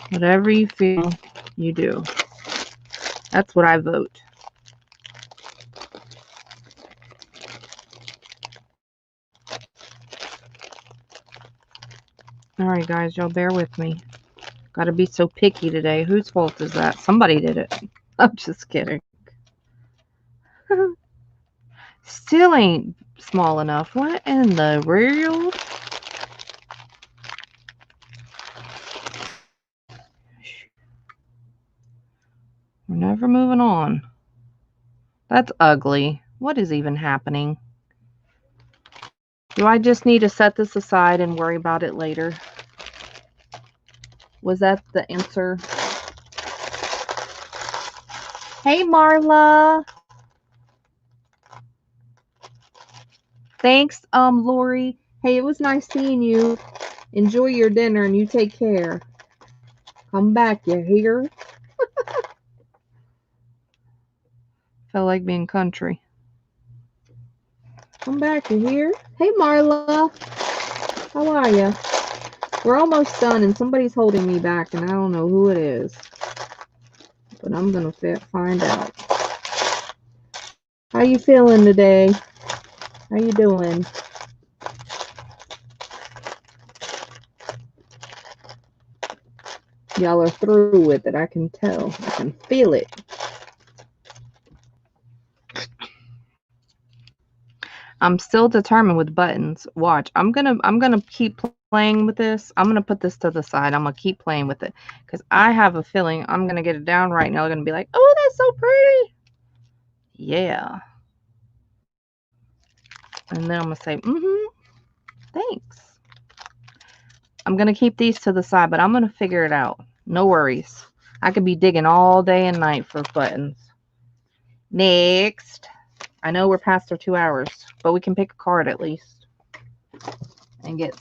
Whatever you feel, you do. That's what I vote. Alright, guys, y'all bear with me. Gotta be so picky today. Whose fault is that? Somebody did it. I'm just kidding. Still ain't small enough. What in the world? We're never moving on. That's ugly. What is even happening? Do I just need to set this aside and worry about it later? Was that the answer? Hey, Marla. Thanks, Lori. Hey, it was nice seeing you. Enjoy your dinner and you take care. Come back, you hear? Felt like being country. Come back, you here? Hey, Marla. How are you? We're almost done, and somebody's holding me back, and I don't know who it is. But I'm going to find out. How you feeling today? How you doing? Y'all are through with it. I can tell. I can feel it. I'm still determined with buttons. Watch. I'm gonna keep playing with this. I'm gonna put this to the side. I'm gonna keep playing with it because I have a feeling I'm gonna get it down right now. They're gonna be like, "Oh, that's so pretty." Yeah. And then I'm gonna say, thanks. I'm gonna keep these to the side, but I'm gonna figure it out. No worries. I could be digging all day and night for buttons. Next. I know we're past our 2 hours, but we can pick a card at least. And get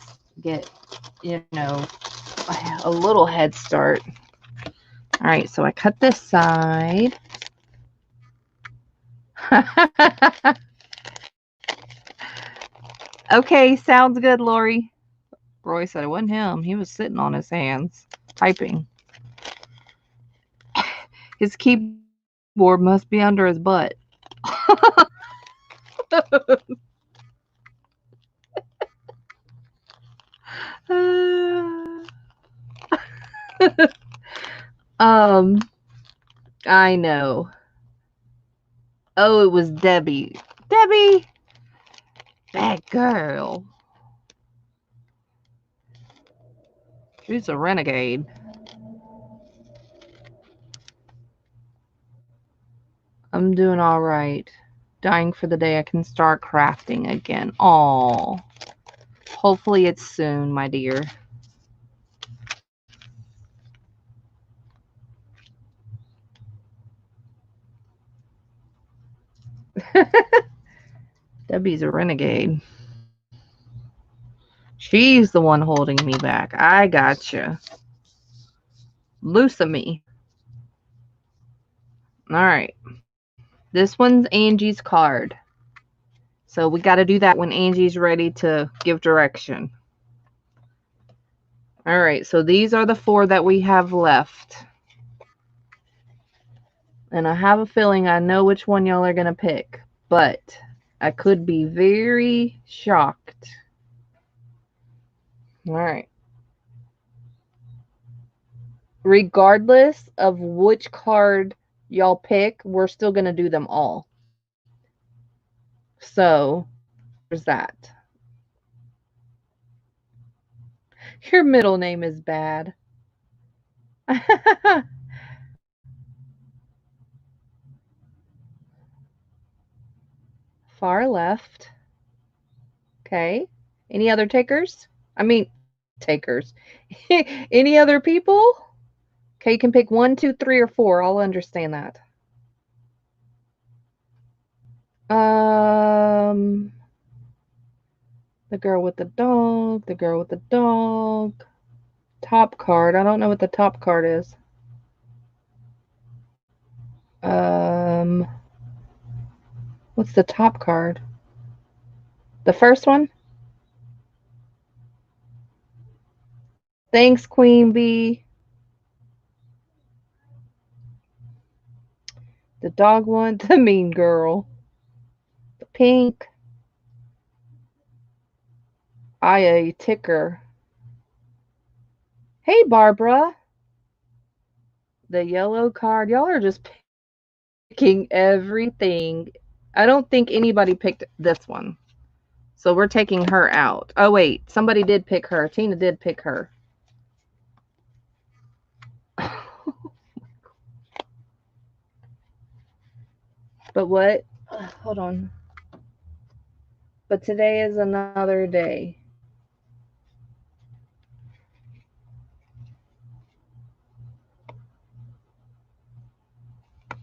you know, a little head start. All right, so I cut this side. Okay, sounds good, Lori. Roy said it wasn't him. He was sitting on his hands, typing. His keyboard must be under his butt. I know. Oh, it was Debbie. Debbie! That girl. She's a renegade. I'm doing all right. Dying for the day I can start crafting again. Aww. Hopefully it's soon, my dear. Debbie's a renegade. She's the one holding me back. I gotcha. Loose of me. All right. This one's Angie's card. So we got to do that when Angie's ready to give direction. All right. So these are the 4 that we have left. And I have a feeling I know which one y'all are going to pick. But I could be very shocked. All right. Regardless of which card y'all pick, we're still going to do them all. So, there's that. Your middle name is bad. Far left. Okay. Any other takers? I mean, takers. Any other people? Okay, you can pick 1, 2, 3, or 4. I'll understand that. The girl with the dog. The girl with the dog. Top card. I don't know what the top card is. What's the top card? The first one? Thanks, Queen Bee. The dog one, the mean girl. The pink. I ticker. Hey, Barbara. The yellow card. Y'all are just picking everything. I don't think anybody picked this one. So we're taking her out. Oh, wait. Somebody did pick her. Tina did pick her. But what? Hold on. But today is another day.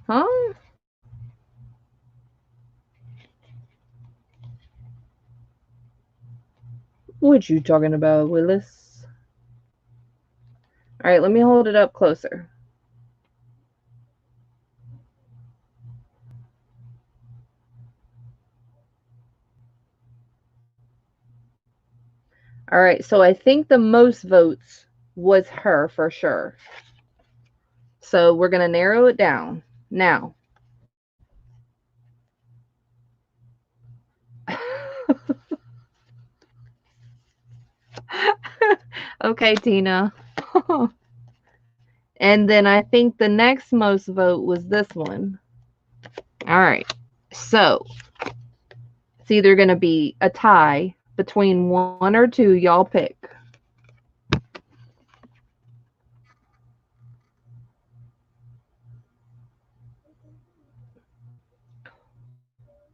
Huh? What you talking about, Willis? All right, let me hold it up closer. All right, so I think the most votes was her for sure. So we're going to narrow it down. Now, okay, Tina. And then I think the next most vote was this one. All right. So it's either going to be a tie between one or two. Y'all pick.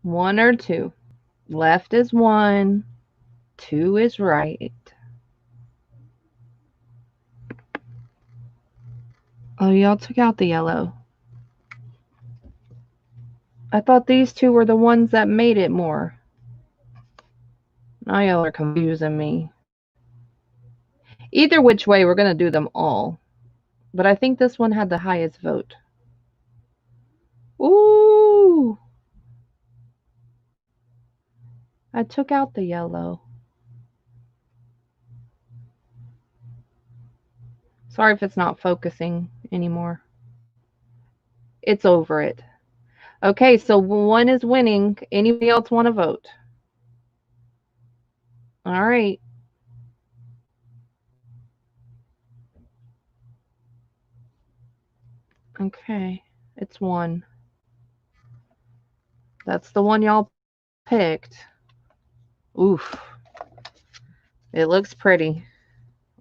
One or two. Left is one. Two is right. Oh, y'all took out the yellow. I thought these two were the ones that made it more. Now y'all are confusing me. Either which way, we're going to do them all. But I think this one had the highest vote. Ooh! I took out the yellow. Sorry if it's not focusing anymore. It's over it. Okay, so one is winning. Anybody else want to vote? All right. Okay, it's one. That's the one y'all picked. Oof. It looks pretty.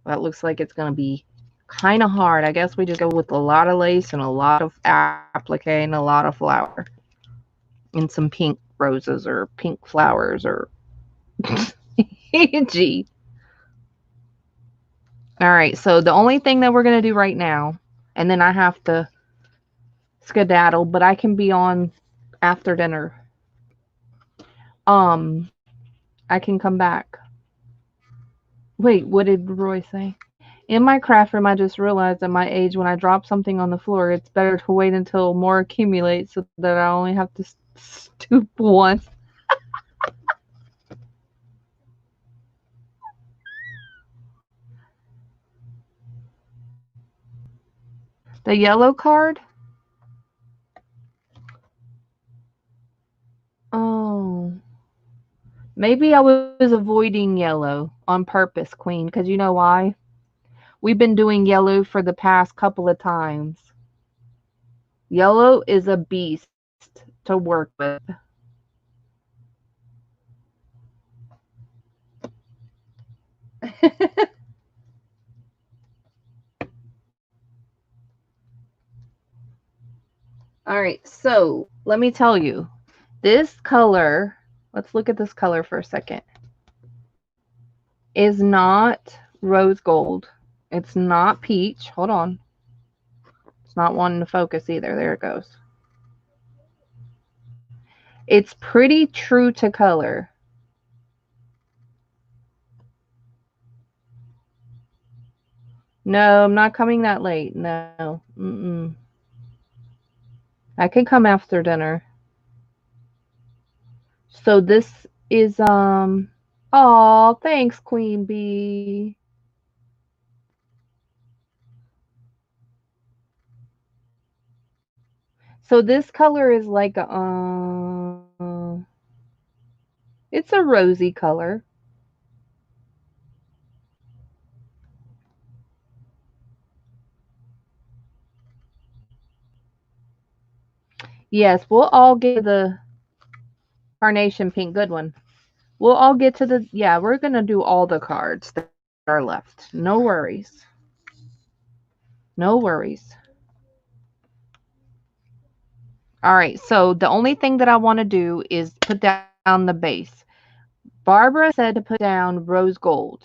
That looks like it's going to be kind of hard. I guess we just go with a lot of lace and a lot of applique and a lot of flower. And some pink roses or pink flowers or... Gee. All right, so the only thing that we're going to do right now, and then I have to skedaddle, but I can be on after dinner. I can come back. Wait, what did Roy say? In my craft room, I just realized at my age, when I drop something on the floor, it's better to wait until more accumulates so that I only have to stoop once. The yellow card? Oh. Maybe I was avoiding yellow on purpose, Queen, because you know why? We've been doing yellow for the past couple of times. Yellow is a beast to work with. All right, so let me tell you, this color, let's look at this color for a second, is not rose gold. It's not peach. Hold on. It's not wanting to focus either. There it goes. It's pretty true to color. No, I'm not coming that late. No. Mm-mm. I can come after dinner. So this is oh, thanks, Queen Bee. So this color is like it's a rosy color. Yes, we'll all get the carnation pink, good one. We'll all get to the, yeah, we're going to do all the cards that are left. No worries. No worries. All right, so the only thing that I want to do is put down the base. Barbara said to put down rose gold.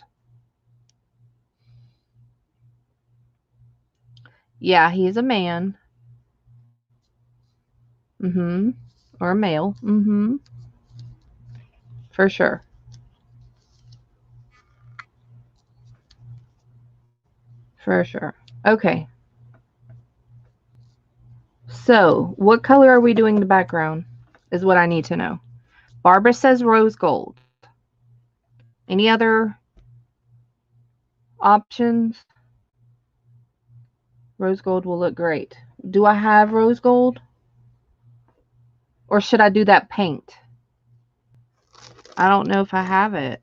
Yeah, he's a man. Mm-hmm. Or a male. Mm-hmm. For sure. For sure. Okay. So, what color are we doing the background? Is what I need to know. Barbara says rose gold. Any other options. Rose gold will look great. Do I have rose gold? Or should I do that paint? I don't know if I have it.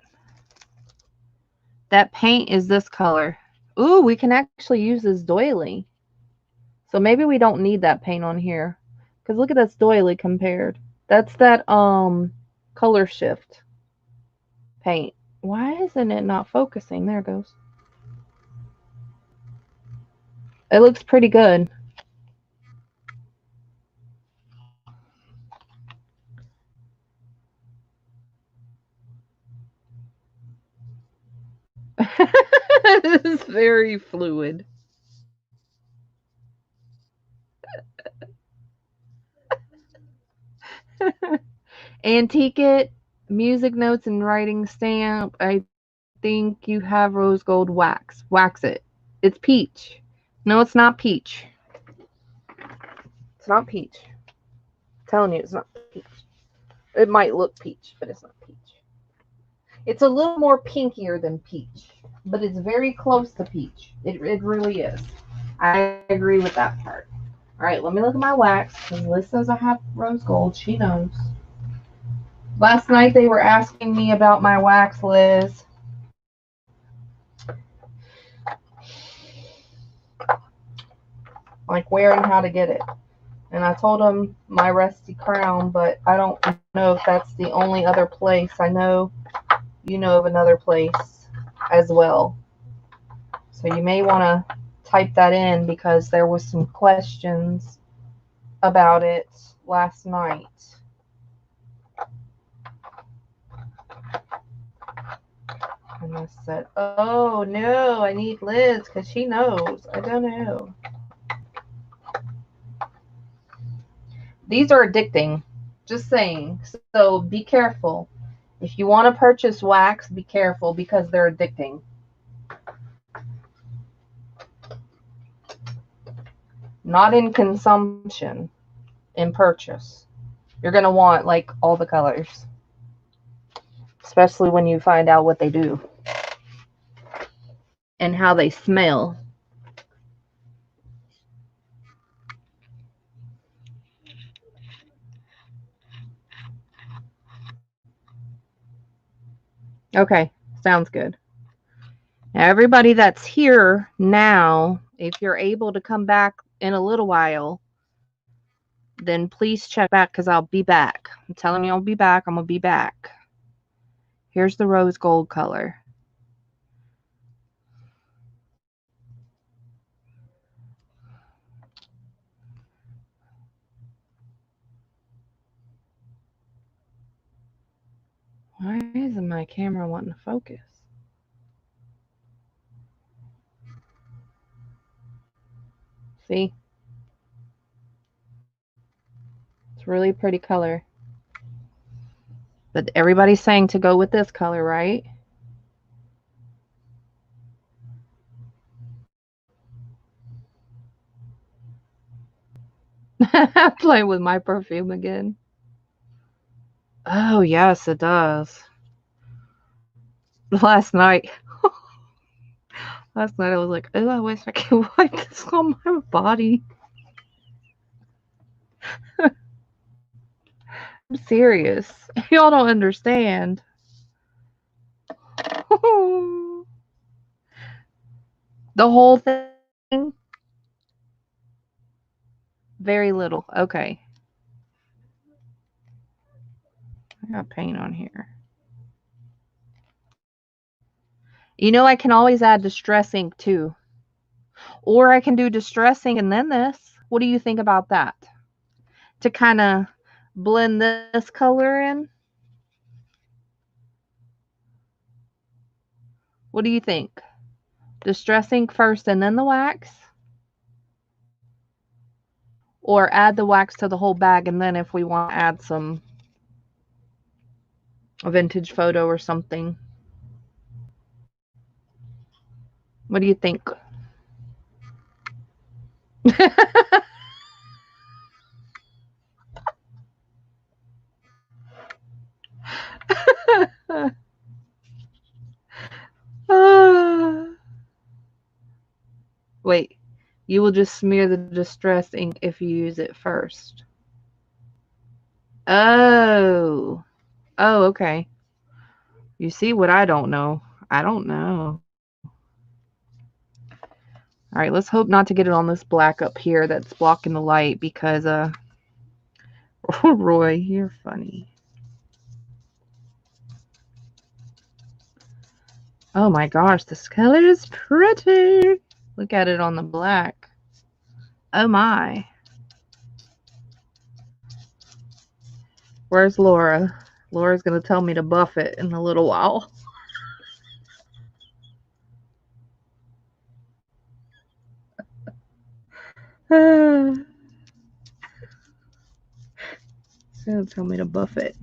That paint is this color. Ooh, we can actually use this doily. So maybe we don't need that paint on here. Because look at this doily compared. That's that color shift paint. Why isn't it not focusing? There it goes. It looks pretty good. It's very fluid. Antique it, music notes and writing stamp. I think you have rose gold wax. Wax it. It's peach. No, it's not peach. It's not peach. I'm telling you, it's not peach. It might look peach, but it's not peach. It's a little more pinkier than peach, but it's very close to peach. It really is. I agree with that part. All right, let me look at my wax, because Liz says I have rose gold. She knows. Last night they were asking me about my wax, Liz. Like where and how to get it. And I told them my Rusty Crown, but I don't know if that's the only other place. I know you know of another place as well. So you may want to type that in, because there was some questions about it last night. And I said, oh no, I need Liz because she knows. I don't know. These are addicting. Just saying. So be careful. If you want to purchase wax, be careful, because they're addicting. Not in consumption, in purchase. You're going to want like all the colors. Especially when you find out what they do. And how they smell. Okay, sounds good. Now, everybody that's here now, if you're able to come back in a little while, then please check back, because I'll be back. I'm telling you I'll be back. I'm going to be back. Here's the rose gold color. Why isn't my camera wanting to focus? See? It's a really pretty color. But everybody's saying to go with this color, right? Playing with my perfume again. Oh, yes, it does. Last night I was like, oh, I wish I could wipe this on my body. I'm serious. Y'all don't understand. The whole thing? Very little. Okay. I got paint on here. You know, I can always add Distress ink too. Or I can do Distress ink and then this. What do you think about that? To kind of blend this color in? What do you think? Distress ink first and then the wax? Or add the wax to the whole bag, and then if we want to add some vintage photo or something. What do you think? Wait, you will just smear the distress ink if you use it first. Oh. Oh, okay. You see what I don't know. I don't know. All right, let's hope not to get it on this black up here that's blocking the light because, Roy, you're funny. Oh my gosh, this color is pretty. Look at it on the black. Oh my. Where's Laura? Laura's going to tell me to buff it in a little while. She's going to tell me to buff it.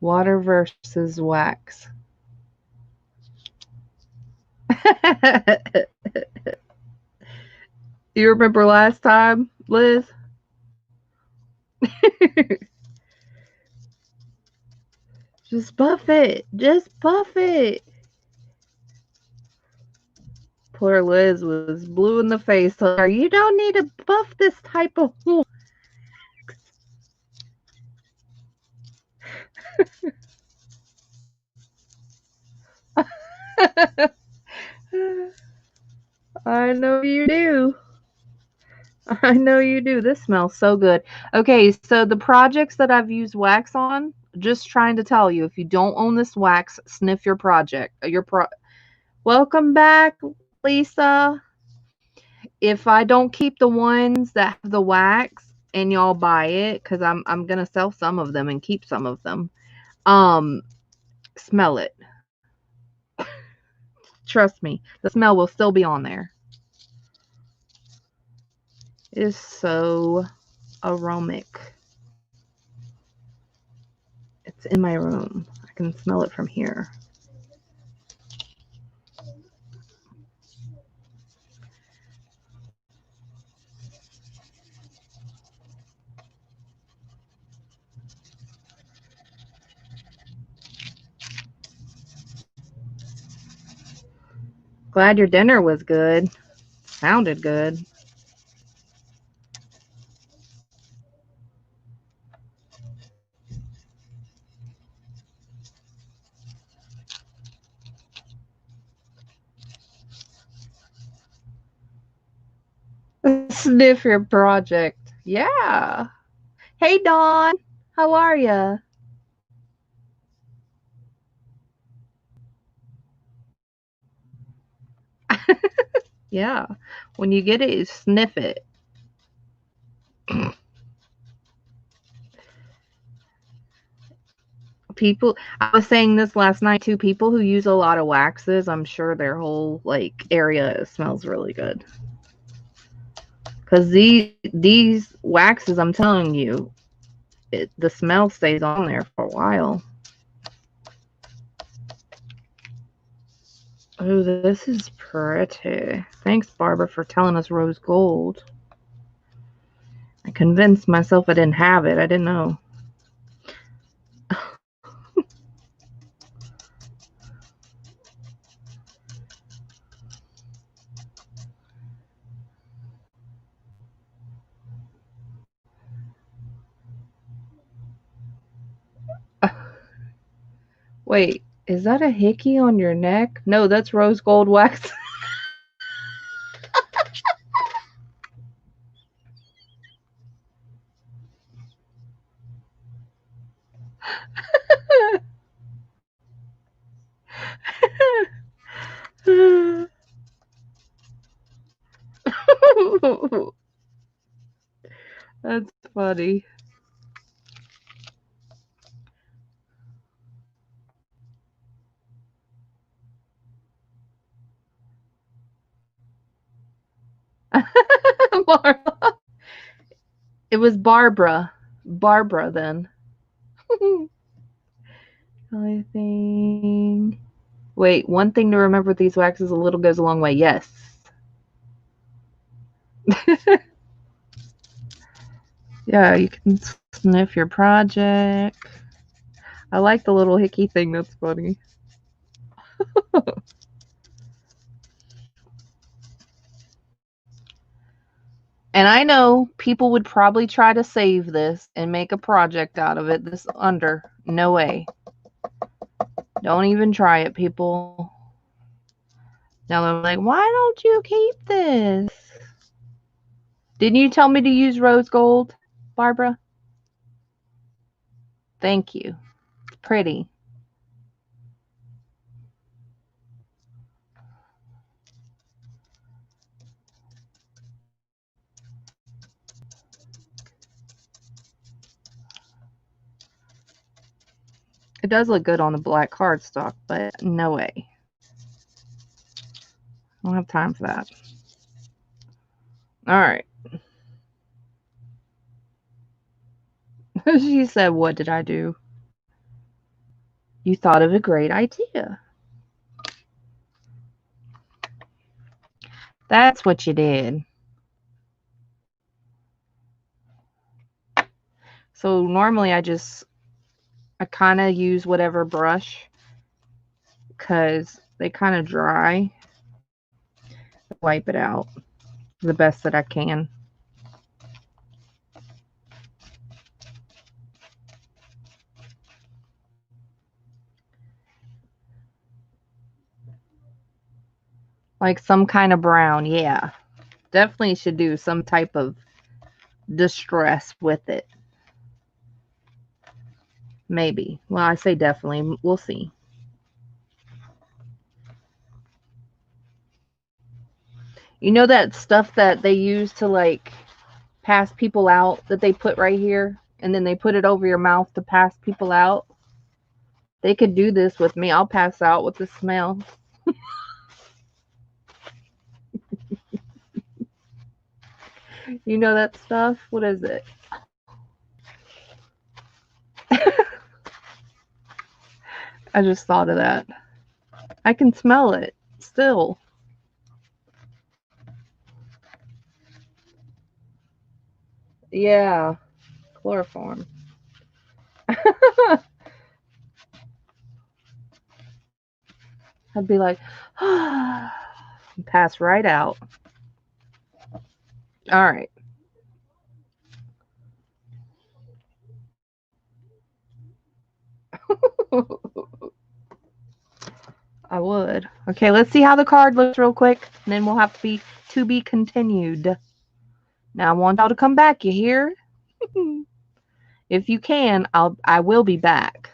Water versus wax. You remember last time, Liz? Just buff it. Just buff it. Poor Liz was blue in the face. So you don't need to buff this type of wax. I know you do. I know you do. This smells so good. Okay, so the projects that I've used wax on, just trying to tell you, if you don't own this wax, sniff your project. Welcome back, Lisa. If I don't keep the ones that have the wax and y'all buy it, because I'm gonna sell some of them and keep some of them, smell it. Trust me, the smell will still be on there. It is so aromatic. It's in my room. I can smell it from here. Glad your dinner was good. Sounded good. Sniff your project. Yeah. Hey, Dawn. How are ya? Yeah. When you get it, you sniff it. People, I was saying this last night too, people who use a lot of waxes, I'm sure their whole like area smells really good. Because these waxes, I'm telling you, the smell stays on there for a while. Oh, this is pretty. Thanks, Barbara, for telling us rose gold. I convinced myself I didn't have it. I didn't know. Wait, is that a hickey on your neck? No, that's rose gold wax. That's funny. Marla. It was Barbara. Barbara then. I think. Wait, one thing to remember with these waxes, a little goes a long way. Yes. Yeah, you can sniff your project. I like the little hickey thing. That's funny. And I know people would probably try to save this and make a project out of it. This under. No way. Don't even try it, people. Now they're like, why don't you keep this? Didn't you tell me to use rose gold, Barbara? Thank you. It's pretty. It does look good on the black cardstock, but no way. I don't have time for that. All right. She said, what did I do? You thought of a great idea. That's what you did. So normally I kind of use whatever brush because they kind of dry. Wipe it out the best that I can. Like some kind of brown, yeah. Definitely should do some type of distress with it. Maybe. Well, I say definitely. We'll see. You know that stuff that they use to like pass people out that they put right here and then they put it over your mouth to pass people out? They could do this with me. I'll pass out with the smell. You know that stuff? What is it? I just thought of that. I can smell it still. Yeah, chloroform. I'd be like, pass right out. All right. I would. Okay, let's see how the card looks real quick, and then we'll have to be continued. Now I want y'all to come back, you hear? If you can, I will be back.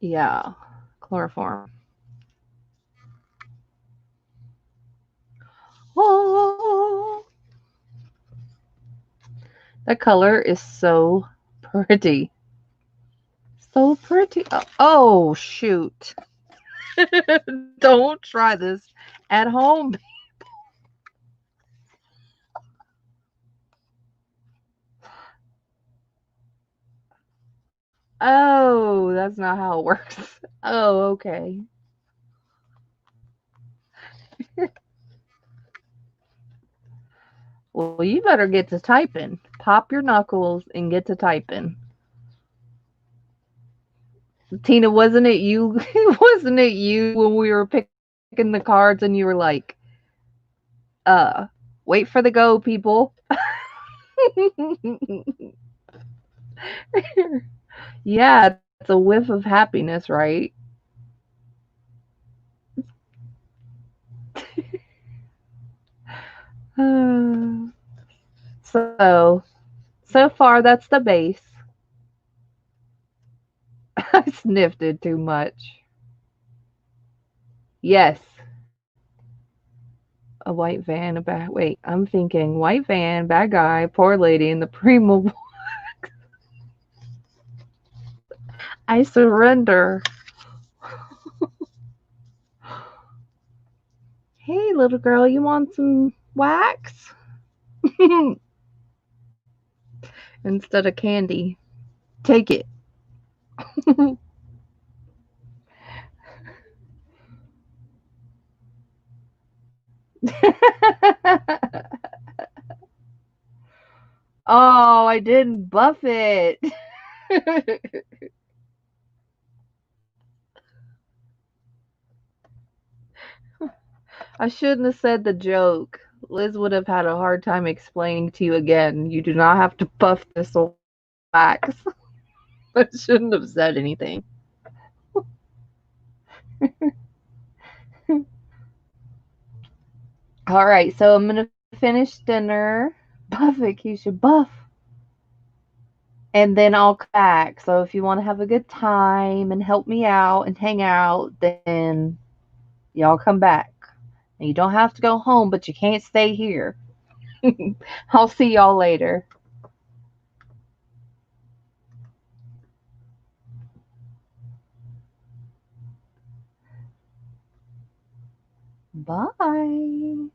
Yeah, chloroform. Oh, that color is so pretty. So pretty. Oh, shoot. Don't try this at home. Oh, that's not how it works. Oh, okay. Well, you better get to typing. Pop your knuckles and get to typing. Tina, wasn't it you? Wasn't it you when we were picking the cards and you were like, wait for the go, people. Yeah, it's a whiff of happiness, right? So far, that's the base. I sniffed it too much. Yes. A white van, a bad. Wait, I'm thinking white van, bad guy, poor lady, and the primo. I surrender. Hey, little girl, you want some wax? Instead of candy. Take it. Oh, I didn't buff it. I shouldn't have said the joke. Liz would have had a hard time explaining to you again. You do not have to buff this wax. I shouldn't have said anything. All right, so I'm gonna finish dinner. Buff it, Keisha, buff. And then I'll come back. So if you want to have a good time and help me out and hang out, then y'all come back. And you don't have to go home, but you can't stay here. I'll see y'all later. Bye.